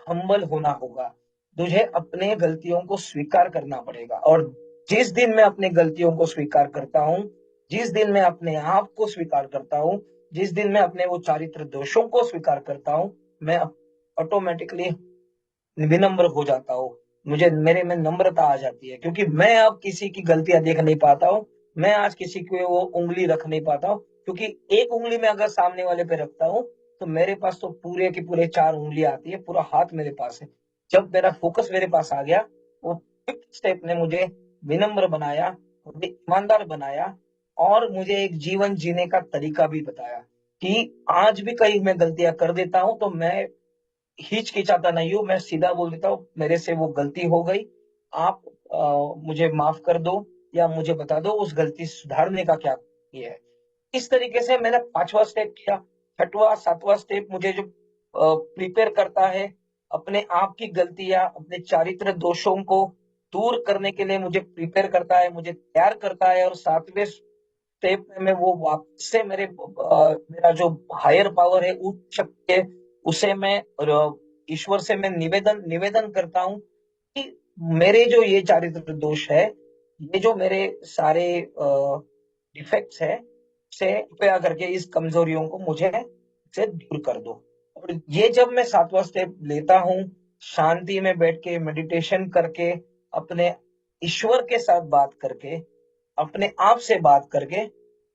हम्बल होना होगा, तुझे अपने गलतियों को स्वीकार करना पड़ेगा। और जिस दिन मैं अपने गलतियों को स्वीकार करता हूँ, जिस दिन मैं अपने आप को स्वीकार करता हूँ, जिस दिन मैं अपने वो चारित्र दोषों को स्वीकार करता हूँ, मैं ऑटोमेटिकली विनम्र हो जाता हूँ। मुझे मेरे में नम्रता आ जाती है, क्योंकि मैं अब किसी की गलतियां देख नहीं पाता हूँ। मैं आज किसी को वो उंगली रख नहीं पाता हूँ, क्योंकि एक उंगली में अगर सामने वाले पे रखता हूँ, तो मेरे पास तो पूरे के पूरे 4 उंगलियां आती है, पूरा हाथ मेरे पास है। जब मेरा फोकस मेरे पास आ गया, वो 5th स्टेप ने मुझे विनम्र बनाया, मुझे ईमानदार बनाया, और मुझे एक जीवन जीने का तरीका भी बताया कि आज भी कहीं मैं गलतियां कर देता हूं तो मैं हिचकिचाता नहीं हूँ, मैं सीधा बोल देता हूँ मेरे से वो गलती हो गई। आप मुझे माफ कर दो, या मुझे बता दो उस गलती सुधारने का क्या ये है। इस तरीके से मैंने 5वां स्टेप किया। 6वां 7वां स्टेप मुझे जो प्रिपेयर करता है अपने आप की गलतियां, अपने चारित्र दोषों को दूर करने के लिए मुझे प्रिपेयर करता है, मुझे तैयार करता है, और 7वें स्टेप में मैं वो वापस से मेरा जो हायर पावर है, उच्च शक्ति है, उसे मैं ईश्वर से मैं निवेदन निवेदन करता हूँ कि मेरे जो ये चारित्र दोष है, ये जो मेरे सारे डिफेक्ट्स है, से कृपया करके इस कमजोरियों को मुझे से दूर कर दो। और ये जब मैं 7वां स्टेप लेता हूँ, शांति में बैठ के मेडिटेशन करके, अपने ईश्वर के साथ बात करके, अपने आप से बात करके,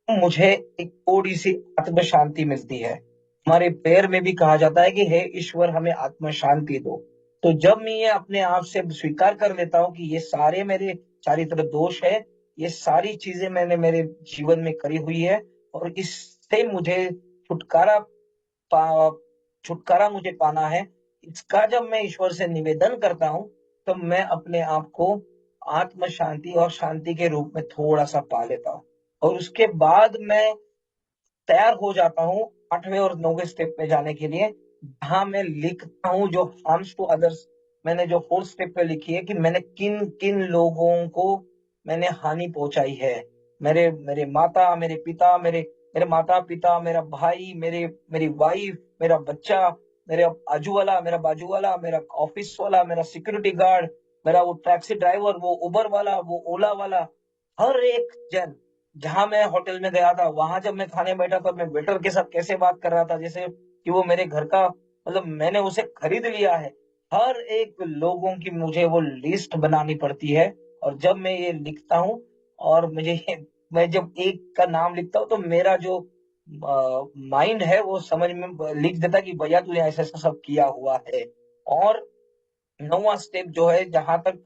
मुझे एक थोड़ी सी आत्म शांति मिलती है। हमारे प्रेयर में भी कहा जाता है कि हे ईश्वर, हमें आत्म शांति दो। तो जब मैं ये अपने आप से स्वीकार कर लेता हूँ कि ये सारे मेरे चारित्र दोष है, ये सारी चीजें मैंने मेरे जीवन में करी हुई है, और इससे मुझे छुटकारा पा छुटकारा मुझे पाना है, इसका जब मैं ईश्वर से निवेदन करता हूँ, तो मैं अपने आप को आत्म शांति और शांति के रूप में थोड़ा सा पा लेता हूँ। और उसके बाद मैं तैयार हो जाता हूँ 8वें और 9वें स्टेप पे जाने के लिए, जहां मैं लिखता हूँ जो हार्म्स टू अदर्स। मैंने जो 4th स्टेप पे लिखी है कि मैंने किन किन लोगों को मैंने हानि पहुंचाई है। मेरे मेरे माता, मेरे पिता, मेरे मेरे माता पिता, मेरा भाई, मेरी वाइफ, मेरा बच्चा, मेरा बाजू वाला, मेरा ऑफिस वाला, मेरा सिक्योरिटी गार्ड, मेरा वो टैक्सी ड्राइवर, वो उबर वाला, वो ओला वाला, हर एक जन। जहां मैं होटल में गया था, वहां जब मैं खाने बैठा तो मैं वेटर के साथ कैसे बात कर रहा था, जैसे कि वो मेरे घर का, मतलब मैंने उसे खरीद लिया है। हर एक लोगों की मुझे वो लिस्ट बनानी पड़ती है। और जब मैं ये लिखता हूँ, और मैं जब एक का नाम लिखता हूँ, तो मेरा जो माइंड है वो समझ में लिख देता कि भैया तूने ऐसा ऐसा सब किया हुआ है। और 9वां स्टेप जो है, जहां तक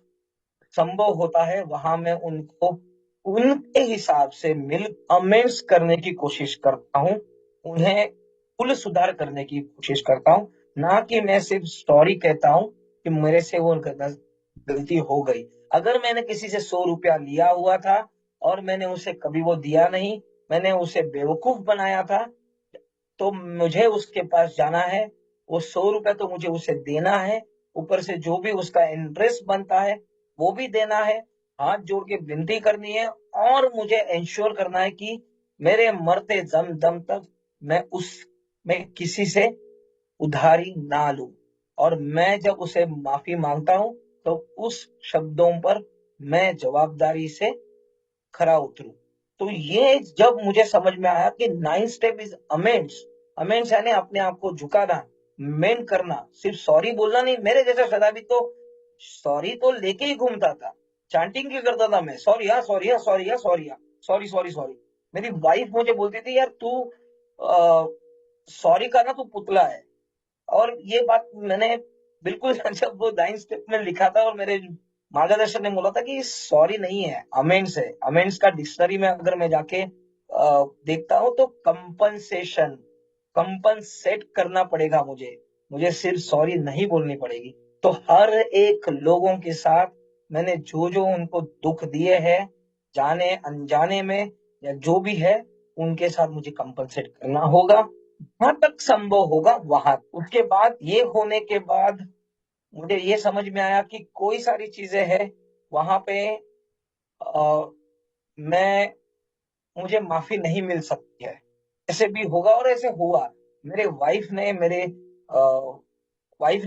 संभव होता है, वहां मैं उनको उनके हिसाब से मिल अमेंड्स करने की कोशिश करता हूँ, उन्हें कुल सुधार करने की कोशिश करता हूँ। ना कि मैं सिर्फ सॉरी कहता हूँ कि मेरे से वो गलती हो गई। अगर मैंने किसी से 100 रुपया लिया हुआ था और मैंने उसे कभी वो दिया नहीं, मैंने उसे बेवकूफ बनाया था, तो मुझे उसके पास जाना है, वो 100 रुपया तो मुझे उसे देना है, ऊपर से जो भी उसका इंटरेस्ट बनता है वो भी देना है, हाथ जोड़ के विनती करनी है, और मुझे इंश्योर करना है कि मेरे मरते दम दम तक मैं किसी से उधारी ना लूं। और मैं जब उसे माफी मांगता हूं, तो उस शब्दों पर मैं जवाबदारी से खरा उतरूं। तो ये जब मुझे समझ में आया कि 9th step is amends. Amends यानी अपने आप को झुकाना, मेन करना, सिर्फ सॉरी बोलना नहीं। मेरे जैसा शराबी तो सॉरी तो लेके ही घूमता था, चैंटिंग भी करता था मैं, सॉरी हाँ, सॉरी हाँ, सॉरी हाँ, सॉरी हाँ, सॉरी सॉरी सॉरी। मेरी वाइफ मुझे बोलती थी, यार तू सॉरी का ना तू पुतला है। और ये बात मैंने बिल्कुल जब वो 9th स्टेप में लिखा था, और मेरे मार्गदर्शन ने बोला था कि सॉरी नहीं है, अमेंड्स है। अमेंड्स का डिक्शनरी में अगर मैं जाके देखता हूँ, तो कंपनसेशन, कंपनसेट करना पड़ेगा मुझे, मुझे सिर्फ सॉरी नहीं बोलनी पड़ेगी। तो हर एक लोगों के साथ मैंने जो जो उनको दुख दिए हैं, जाने अनजाने में या जो भी है, उनके साथ मुझे कंपनसेट करना होगा, जहां तक संभव होगा वहां। उसके बाद ये होने के बाद मुझे ये समझ में आया कि कोई सारी चीजें हैं वहां पे, आ, मैं मुझे माफी नहीं मिल सकती है। ऐसे भी होगा और ऐसे हुआ। मेरे वाइफ ने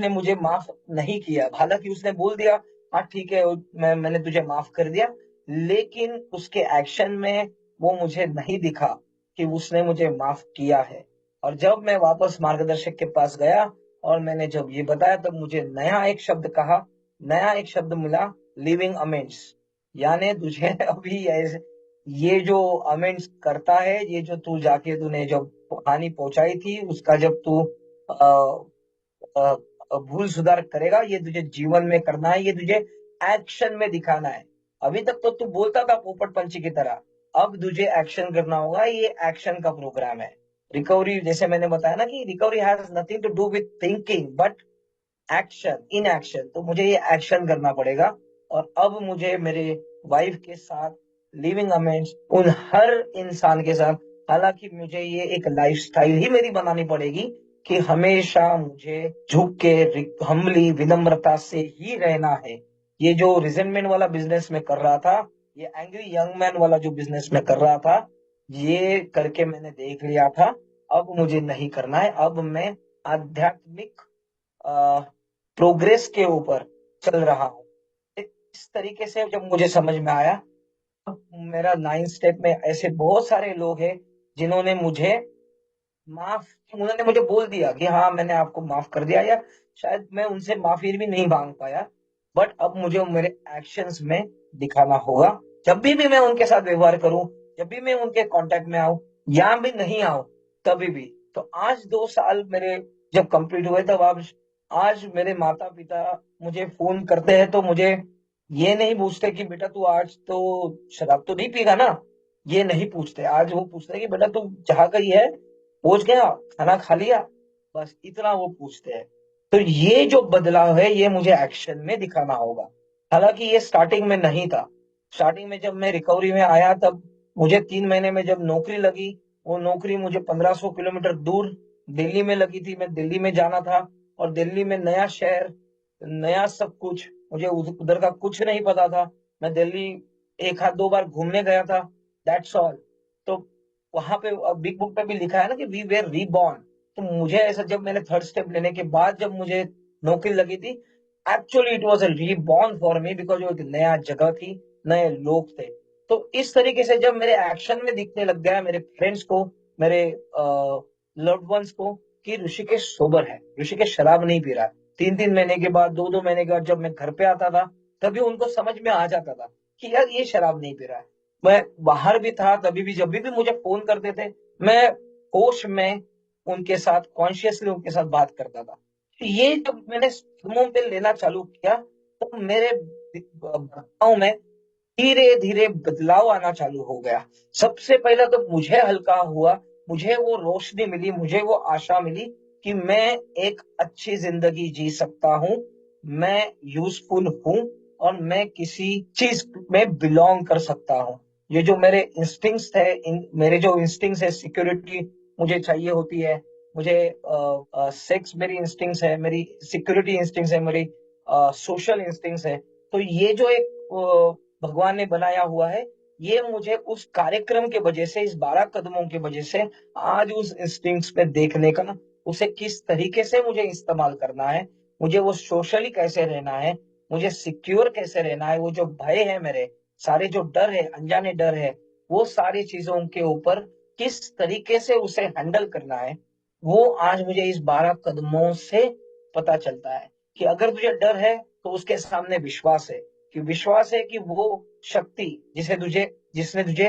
मुझे माफ नहीं किया, हालांकि उसने बोल दिया हाँ ठीक है, मैंने तुझे माफ कर दिया, लेकिन उसके एक्शन में वो मुझे नहीं दिखा कि उसने मुझे माफ किया है। और जब मैं वापस मार्गदर्शक के पास गया और मैंने जब ये बताया, तब मुझे नया एक शब्द मिला, लिविंग अमेंड्स। यानी तुझे अभी ऐसे ये जो अमेंड्स करता है, ये जो तू जाके तूने जब हानि पहुंचाई थी उसका, जब तू भूल सुधार करेगा, ये तुझे जीवन में करना है, ये तुझे एक्शन में दिखाना है। अभी तक तो तू बोलता था पोपट पंछी की तरह, अब तुझे एक्शन करना होगा, ये एक्शन का प्रोग्राम है। रिकवरी, जैसे मैंने बताया ना कि recovery has nothing to do with thinking but action, in action. तो मुझे ये एक्शन करना पड़ेगा। और अब मुझे मेरे वाइफ के साथ लिविंग अमेंड्स, उन हर इंसान के साथ, हालांकि मुझे ये एक लाइफस्टाइल ही मेरी बनानी पड़ेगी कि हमेशा मुझे झुक के हम्बली विनम्रता से ही रहना है। ये जो रिजेंटमेंट वाला बिजनेस में कर रहा था, ये एंग्री यंग मैन वाला जो बिजनेस में कर रहा था, ये करके मैंने देख लिया था। अब मुझे नहीं करना है। अब मैं आध्यात्मिक प्रोग्रेस के ऊपर चल रहा हूँ। इस तरीके से जब मुझे समझ में आया, मेरा 9 स्टेप में ऐसे बहुत सारे लोग हैं जिन्होंने मुझे माफ उन्होंने मुझे बोल दिया कि हाँ मैंने आपको माफ कर दिया, या शायद मैं उनसे माफी भी नहीं मांग पाया। बट अब मुझे मेरे एक्शंस में दिखाना होगा। जब भी मैं उनके साथ व्यवहार करूं, जब भी मैं उनके कांटेक्ट में आऊं या भी नहीं आऊं, तभी भी। तो आज 2 साल मेरे जब कंप्लीट हुए, तब आज मेरे माता पिता मुझे फोन करते हैं तो मुझे ये नहीं पूछते कि बेटा तू आज तो शराब तो नहीं पीगा ना। ये नहीं पूछते। आज वो पूछते हैं कि बेटा तू जहाँ गई है, पहुंच गया, खाना खा लिया, बस इतना वो पूछते हैं। तो ये जो बदलाव है, ये मुझे एक्शन में दिखाना होगा। हालांकि ये स्टार्टिंग में नहीं था। स्टार्टिंग में जब मैं रिकवरी में आया, तब मुझे 3 महीने में जब नौकरी लगी, वो नौकरी मुझे 1500 किलोमीटर दूर दिल्ली में लगी थी। मैं दिल्ली में जाना था, और दिल्ली में नया शहर, नया सब कुछ, मुझे उधर का कुछ नहीं पता था। मैं दिल्ली एक हाथ 2 बार घूमने गया था, दैट्स ऑल। तो वहां पे बिग बुक पे भी लिखा है ना कि वी वेर रीबॉर्न। तो मुझे ऐसा, जब मैंने थर्ड स्टेप लेने के बाद जब मुझे नौकरी लगी थी, actually it was a reborn for me, because वो एक नया जगह थी, नए लोग थे। तो इस तरीके से जब मेरे एक्शन में दिखने लग गया मेरे फ्रेंड्स को, मेरे लव्ड वंस को, कि ऋषिकेश सोबर है, ऋषिकेश शराब नहीं पी रहा है। 3-3 महीने के बाद, 2-2 महीने के बाद जब मैं घर पे आता था, तभी उनको समझ में आ जाता था कि यार ये शराब नहीं पी रहा है। मैं बाहर भी था, तभी भी जब भी मुझे फोन करते थे, मैं होश में उनके साथ, कॉन्शियसली उनके साथ बात करता था। ये जब मैंने कदमों पे लेना चालू किया, तो मेरे भावनाओं में धीरे धीरे बदलाव आना चालू हो गया। सबसे पहले तो मुझे हल्का हुआ, मुझे वो रोशनी मिली, मुझे वो आशा मिली कि मैं एक अच्छी जिंदगी जी सकता हूँ, मैं यूजफुल हूँ, और मैं किसी चीज में बिलोंग कर सकता हूँ। ये जो मेरे इंस्टिंक्ट्स है, मेरे जो इंस्टिंक्ट्स है, सिक्योरिटी मुझे चाहिए होती है, मुझे सेक्स मेरी इंस्टिंक्ट्स है, मेरी सिक्योरिटी इंस्टिंक्ट्स है, मेरी सोशल इंस्टिंक्ट्स है। तो ये जो एक भगवान ने बनाया हुआ है, ये मुझे उस कार्यक्रम के वजह से, इस 12 कदमों की वजह से आज उस इंस्टिंक्ट्स में देखने का, उसे किस तरीके से मुझे इस्तेमाल करना है, मुझे वो सोशली कैसे रहना है, मुझे सिक्योर कैसे रहना है, वो जो भय है मेरे, सारे जो डर है, अनजाने डर है, वो सारी चीजों के ऊपर किस तरीके से उसे हैंडल करना है, वो आज मुझे इस 12 कदमों से पता चलता है। कि अगर तुझे डर है, तो उसके सामने विश्वास है, कि विश्वास है कि वो शक्ति जिसने तुझे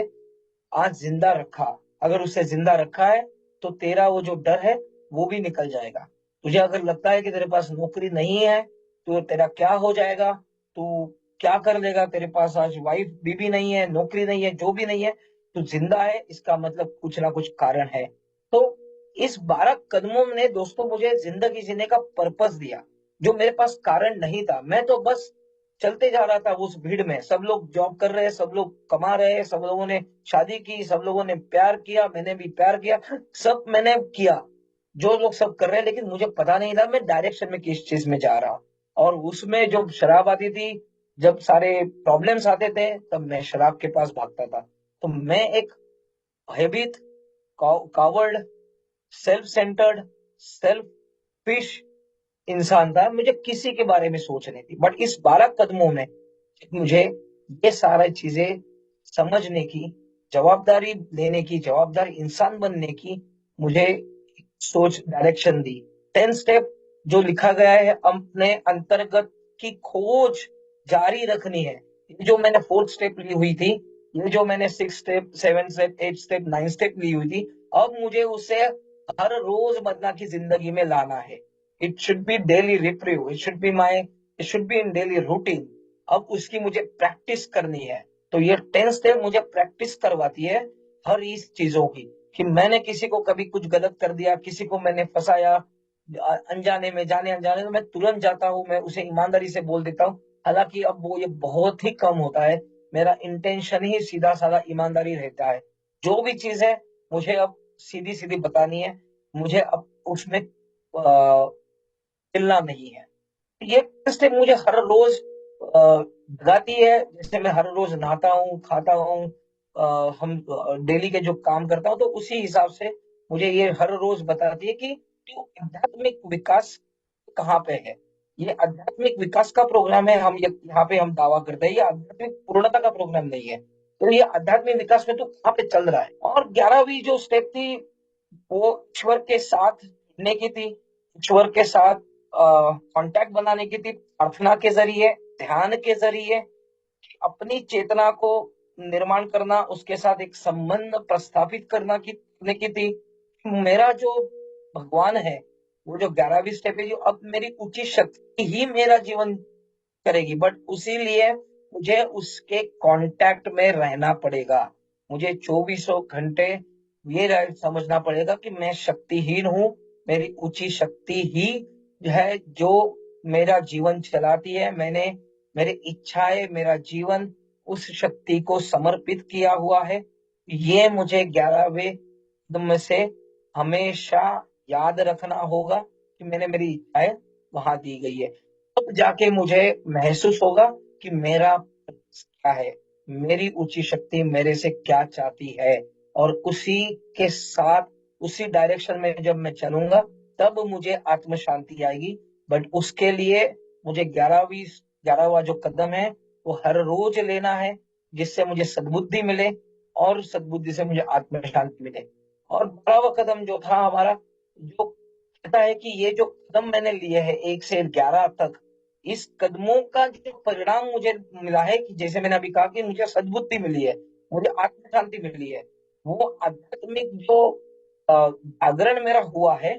आज जिंदा रखा, अगर उसे जिंदा रखा है, तो तेरा वो जो डर है वो भी निकल जाएगा। तुझे अगर लगता है कि तेरे पास नौकरी नहीं है, तो तेरा क्या हो जाएगा, तू क्या कर लेगा, तेरे पास आज वाइफ बीबी नहीं है, नौकरी नहीं है, जो भी नहीं है, तू जिंदा है, इसका मतलब कुछ ना कुछ कारण है। तो इस 12 कदमों ने दोस्तों मुझे जिंदगी जीने का पर्पस दिया, जो मेरे पास कारण नहीं था। मैं तो बस चलते जा रहा था उस भीड़ में, सब लोग जॉब कर रहे हैं, सब लोग कमा रहे हैं, सब लोगों ने शादी की, सब लोगों ने प्यार किया, मैंने भी प्यार किया, सब मैंने किया, जो लोग सब कर रहे हैं। लेकिन मुझे पता नहीं था मैं डायरेक्शन में किस चीज में जा रहा हूँ। और उसमें जो शराब आती थी, जब सारे प्रॉब्लम्स आते थे, तब मैं शराब के पास भागता था। तो मैं एक भयभीत, कावर्ड, सेल्फ सेंटर्ड, सेल्फिश इंसान था। मुझे किसी के बारे में सोच नहीं थी। बट इस 12 कदमों में मुझे ये सारी चीजें समझने की, जवाबदारी लेने की, जवाबदार इंसान बनने की मुझे सोच, डायरेक्शन दी। 10 स्टेप जो लिखा गया है, अपने अंतर्गत की खोज जारी रखनी है। ये जो मैंने 4th स्टेप ली हुई थी, ये जो मैंने 6 स्टेप, 7 स्टेप, 8 स्टेप, 9 स्टेप ली हुई थी, अब मुझे उसे हर रोजमर्रा की जिंदगी में लाना है। It should be daily reprieve, it should be in daily routine. अब उसकी मुझे प्रैक्टिस करनी है। तो ये 10 स्टेप मुझे प्रैक्टिस करवाती है हर इस चीजों की, कि मैंने किसी को कभी कुछ गलत कर दिया, किसी को मैंने फंसाया अनजाने में, जाने अनजाने में, मैं तुरंत जाता हूँ, मैं उसे ईमानदारी से बोल देता हूँ। हालांकि अब वो ये बहुत ही कम होता है। मेरा इंटेंशन ही सीधा साधा ईमानदारी रहता है। जो भी चीज है, मुझे अब सीधी सीधी बतानी है, मुझे अब उसमें हिलना नहीं है। ये स्टेप मुझे हर रोज जगाती है। जैसे मैं हर रोज नहाता हूँ, खाता हूँ, हम डेली के जो काम करता हूँ, तो उसी हिसाब से मुझे ये हर रोज बताती है कि तू आध्यात्मिक विकास कहाँ पे है। ये आध्यात्मिक विकास का प्रोग्राम है। हम यहाँ पे हम दावा करते हैं ये आध्यात्मिक पूर्णता का प्रोग्राम नहीं है। तो ये आध्यात्मिक विकास में तू कहाँ पे चल रहा है। और 11वीं जो स्टेप थी वो ईश्वर के साथ जुड़ने की थी, ईश्वर के साथ कांटेक्ट बनाने की थी, प्रार्थना के जरिए, ध्यान के जरिए अपनी चेतना को निर्माण करना, उसके साथ एक संबंध प्रस्थापित करने की थी। मेरा जो भगवान है, वो जो 11वीं स्टेप है, जो अब मेरी उच्च शक्ति ही मेरा जीवन करेगी, बट उसी लिए मुझे उसके कांटेक्ट में रहना पड़ेगा। मुझे 2400 घंटे ये समझना पड़ेगा कि मैं शक्तिहीन हूँ। मेरी ऊंची शक्ति ही है जो मेरा जीवन चलाती है। मैंने मेरी इच्छाएं, मेरा जीवन उस शक्ति को समर्पित किया हुआ है। ये मुझे 11वें कदम में से हमेशा याद रखना होगा कि मैंने मेरी इच्छाएं वहां दी गई है। तब जाके मुझे महसूस होगा कि मेरा क्या है, मेरी ऊंची शक्ति मेरे से क्या चाहती है, और उसी के साथ उसी डायरेक्शन में जब मैं चलूंगा तब मुझे आत्म शांति आएगी। बट उसके लिए मुझे 11वां जो कदम है वो हर रोज लेना है, जिससे मुझे सद्बुद्धि मिले और सद्बुद्धि से मुझे आत्म शांति मिले। और 12वां कदम जो था हमारा, जो कहता है कि ये जो कदम मैंने लिए हैं 1 से 11 तक, इस कदमों का जो परिणाम मुझे मिला है, कि जैसे मैंने अभी कहा कि मुझे सद्बुद्धि मिली है, मुझे आत्म शांति मिली है, वो आध्यात्मिक जो जागरण मेरा हुआ है।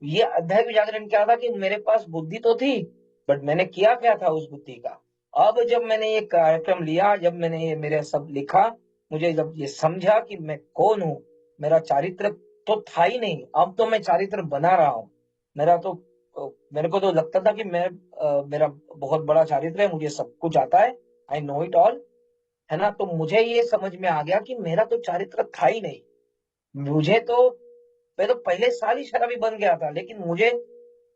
ये आध्यात्मिक जागरण क्या था कि मेरे पास बुद्धि तो थी, बट मैंने किया क्या था उस बुद्धि का। अब जब मैंने ये कार्यक्रम लिया, जब मैंने ये मेरे सब लिखा, मुझे जब ये समझा कि मैं कौन हूँ, मेरा चारित्र तो था ही नहीं, अब तो मैं चारित्र बना रहा हूँ। मेरा तो मेरे को तो लगता था कि मेरा बहुत बड़ा चारित्र है, मुझे सब कुछ आता है, आई नो इट ऑल, है ना। तो मुझे ये समझ में आ गया कि मेरा तो चारित्र था ही नहीं। मुझे तो मैं तो पहले साल ही शराबी बन गया था, लेकिन मुझे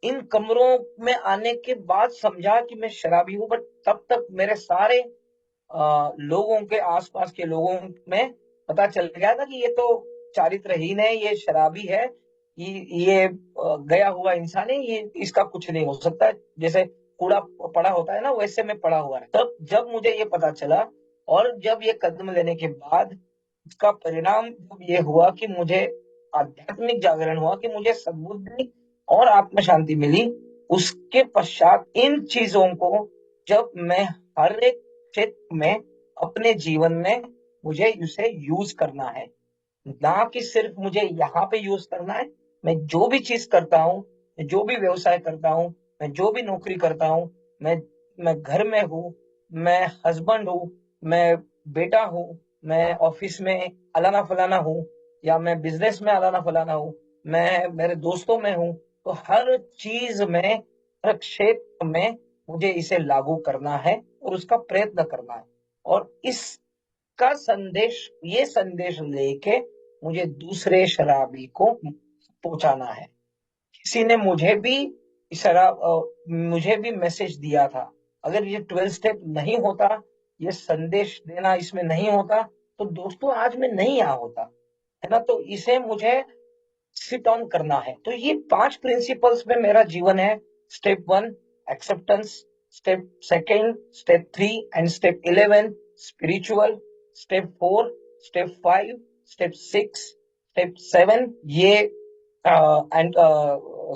इन कमरों में आने के बाद समझा कि मैं शराबी हूं। बट तब तक मेरे सारे लोगों के, आसपास के लोगों में पता चल गया था कि ये तो चारित्रहीन है, ये शराबी है, ये गया हुआ इंसान है, ये इसका कुछ नहीं हो सकता। जैसे कूड़ा पड़ा होता है ना, वैसे में पड़ा हुआ है। तब जब मुझे ये पता चला और जब ये कदम लेने के बाद इसका परिणाम जब ये हुआ कि मुझे आध्यात्मिक जागरण हुआ, कि मुझे सद्बुद्धि और आत्म शांति मिली, उसके पश्चात इन चीजों को जब मैं हर एक क्षेत्र में अपने जीवन में मुझे इसे यूज करना है, ना कि सिर्फ मुझे यहाँ पे यूज करना है। मैं जो भी चीज करता हूँ, मैं जो भी व्यवसाय करता हूँ, मैं जो भी नौकरी करता हूँ, मैं मैं घर में हूँ, मैं हस्बैंड हूँ, मैं बेटा हूँ, मैं ऑफिस में अलाना फलाना हूँ, या मैं बिजनेस में अलाना फलाना हूँ, मैं मेरे दोस्तों में हूँ, तो हर चीज में, हर क्षेत्र में मुझे इसे लागू करना है और उसका प्रयत्न करना है। और इसका संदेश, ये संदेश लेके मुझे दूसरे शराबी को पहुंचाना है। किसी ने मुझे भी मैसेज दिया था। अगर ये 12 स्टेप नहीं होता, ये संदेश देना इसमें नहीं होता, तो दोस्तों आज मैं नहीं यहाँ होता, है ना। तो इसे मुझे सिट ऑन करना है। तो ये 5 प्रिंसिपल्स में मेरा जीवन है। Step 1 acceptance, step second, step 3 and step 11 spiritual, step 4, step 5, step 6, step 7 ये एंड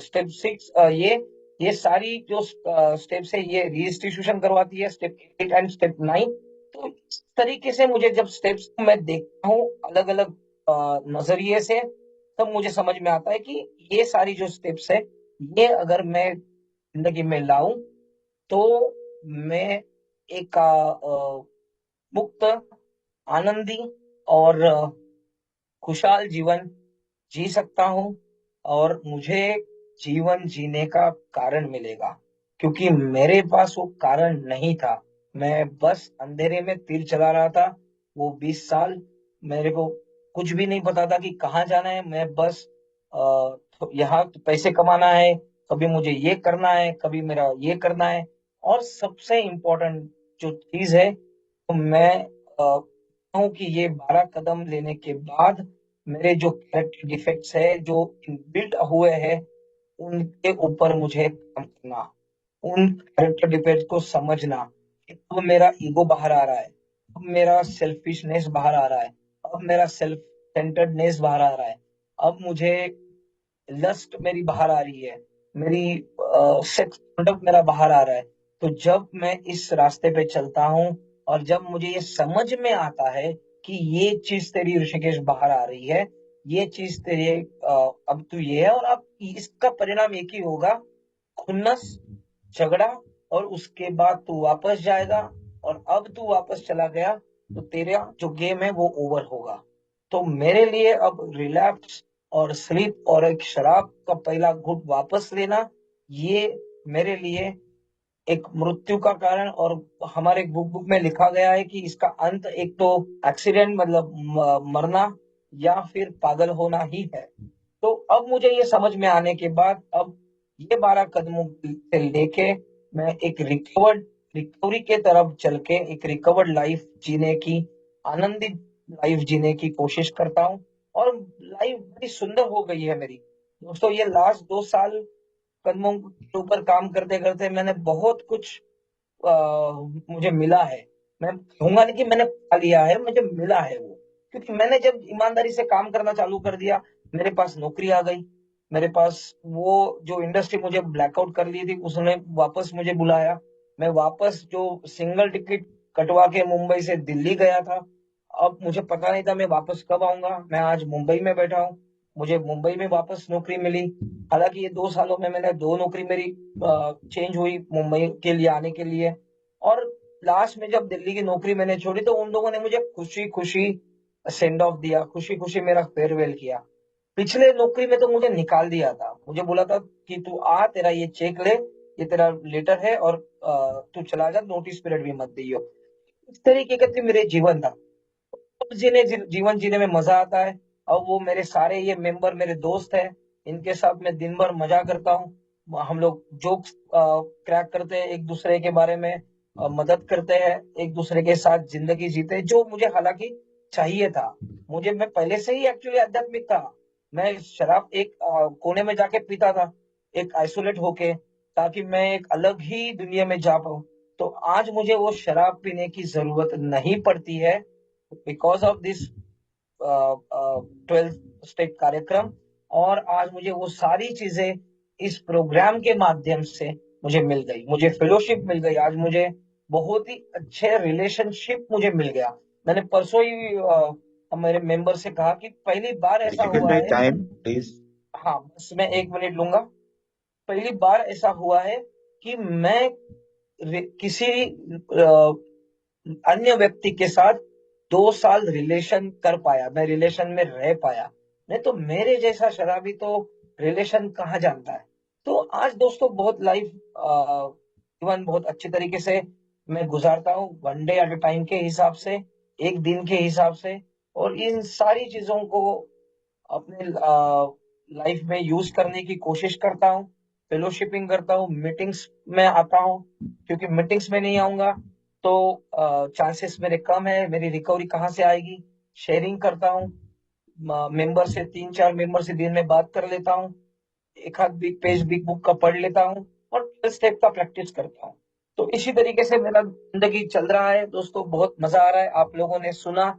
स्टेप 6 ये सारी जो स्टेप्स है ये रीइंस्टीट्यूशन करवाती है, स्टेप 8 एंड स्टेप 9। तो इस तरीके से मुझे जब स्टेप्स को मैं देखता हूँ अलग अलग नजरिए से, तब मुझे समझ में आता है कि ये सारी जो स्टेप्स है, ये अगर मैं जिंदगी में लाऊं तो मैं एक मुक्त, आनंदी और खुशहाल जीवन जी सकता हूँ। और मुझे जीवन जीने का कारण मिलेगा, क्योंकि मेरे पास वो कारण नहीं था। मैं बस अंधेरे में तीर चला रहा था। वो 20 साल मेरे को कुछ भी नहीं पता था कि कहाँ जाना है। मैं बस यहाँ पैसे कमाना है, कभी मुझे ये करना है, कभी मेरा ये करना है, और सबसे इम्पोर्टेंट जो चीज है, तो मैं हूँ कि ये 12 कदम लेने के बाद मेरे जो कैरेक्टर डिफेक्ट्स है जो बिल्ट हुए हैं, उनके ऊपर मुझे काम करना, उन कैरेक्टर डिफेक्ट को समझना कि अब मेरा ईगो बाहर आ रहा है, अब मेरा सेल्फिशनेस बाहर आ रहा है, अब मेरा सेल्फ सेंटर्डनेस बाहर आ रहा है, अब मुझे लस्ट मेरी बाहर आ रही है, मेरी सेक्स कंडक्ट मेरा बाहर आ रहा है। तो जब मैं इस रास्ते पे चलता हूँ और जब मुझे ये समझ में आता है कि ये चीज तेरी ऋषिकेश बाहर आ रही है, ये चीज तेरे अब तू ये है, और अब इसका परिणाम एक ही होगा, खुन्नस, झगड़ा, और उसके बाद तू वापस जाएगा, और अब तू वापस चला गया तो तेरा जो गेम है वो ओवर होगा। तो मेरे लिए अब रिलैप्स और स्लीप और एक शराब का पहला घूंट वापस लेना, ये मेरे लिए एक मृत्यु का कारण, और हमारे बुक में लिखा गया है कि इसका अंत एक तो एक्सीडेंट मतलब मरना, या फिर पागल होना ही है। तो अब मुझे ये समझ में आने के बाद अब ये 12 कदमों से लेके मैं एक रिकवरी के तरफ चल के एक रिकवर्ड लाइफ जीने की, आनंदित लाइफ जीने की कोशिश करता हूँ। और लाइफ बड़ी सुंदर हो गई है मेरी दोस्तों। ये लास्ट 2 साल कदमों के ऊपर काम करते करते मैंने बहुत कुछ मुझे मिला है। मैं कहूंगा नहीं कि मैंने पा लिया है, मुझे मिला है वो, क्योंकि मैंने जब ईमानदारी से काम करना चालू कर दिया, मेरे पास नौकरी आ गई, मेरे पास वो जो इंडस्ट्री मुझे ब्लैकआउट कर ली थी उसने वापस मुझे बुलाया, मैं वापस जो सिंगल टिकट कटवा के मुंबई से दिल्ली गया था, अब मुझे पता नहीं था मैं वापस कब आऊंगा। मैं आज मुंबई में बैठा हूँ, मुझे मुंबई में वापस नौकरी मिली। हालांकि ये 2 सालों में मैंने 2 नौकरी मेरी चेंज हुई मुंबई के लिए आने के लिए। और लास्ट में जब दिल्ली की नौकरी मैंने छोड़ी तो उन लोगों ने मुझे खुशी खुशी सेंड ऑफ दिया, खुशी खुशी मेरा फेयरवेल किया। पिछले नौकरी में तो मुझे निकाल दिया था, मुझे बोला था कि तू आ, तेरा ये चेक ले, ये तेरा लेटर है, और तू चला जा, नोटिस पीरियड भी मत दियो। इस तरीके का थी मेरे जीवन था। अब जीवन जीने में मजा आता है। अब वो मेरे सारे ये मेंबर मेरे दोस्त हैं, इनके साथ मैं दिन भर मजा करता हूँ, हम लोग जोक्स क्रैक करते हैं एक दूसरे के बारे में, मदद करते हैं, एक दूसरे के साथ जिंदगी जीते हैं, जो मुझे हालांकि चाहिए था। मैं पहले से ही एक्चुअली आध्यात्मिक था। मैं शराब एक कोने में जाके पीता था, एक आइसोलेट होके, ताकि मैं एक अलग ही दुनिया में जा पाऊं। तो आज मुझे वो शराब पीने की जरूरत नहीं पड़ती है, बिकॉज ऑफ दिस 12 स्टेप कार्यक्रम। और आज मुझे वो सारी चीजें इस प्रोग्राम के माध्यम से मुझे मिल गई, मुझे फेलोशिप मिल गई, आज मुझे बहुत ही अच्छे रिलेशनशिप मुझे मिल गया। मैंने परसों ही मेरे मेंबर से कहा कि पहली बार ऐसा ऋषिकेश हुआ भाई है। Time please. हाँ, बस मैं 1 मिनट लूंगा। पहली बार ऐसा हुआ है कि मैं किसी अन्य व्यक्ति के साथ 2 साल रिलेशन कर पाया, मैं रिलेशन में रह पाया। नहीं तो मेरे जैसा शराबी तो रिलेशन कहाँ जानता है। तो आज दोस्तों बहुत लाइफ जीवन बहुत अच्छी तरीके से मैं गुजारता हूँ, one day at a time के हिसाब से, एक दिन के हिसाब से। और इन सारी चीजों को अपने लाइफ में यूज करने की कोशिश करता हूँ, फेलोशिपिंग करता हूँ, मीटिंग्स में आता हूँ, क्योंकि मीटिंग्स में नहीं आऊंगा तो चांसेस मेरे कम है, मेरी रिकवरी कहाँ से आएगी। शेयरिंग करता हूँ, मेंबर से 3-4 मेंबर से दिन में बात कर लेता हूँ, एक आध बिग पेज बिग बुक का पढ़ लेता हूँ, और 12 स्टेप का प्रैक्टिस करता हूँ। तो इसी तरीके से मेरा जिंदगी चल रहा है दोस्तों। बहुत मजा आ रहा है, आप लोगों ने सुना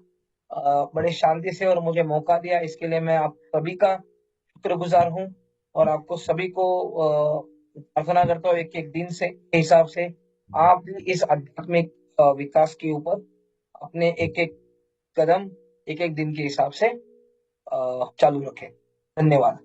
बड़े शांति से और मुझे मौका दिया, इसके लिए मैं आप सभी का शुक्रगुजार हूँ। और आपको सभी को प्रार्थना करता हूँ एक एक दिन से के हिसाब से आप भी इस आध्यात्मिक विकास के ऊपर अपने एक एक कदम एक एक दिन के हिसाब से चालू रखें। धन्यवाद।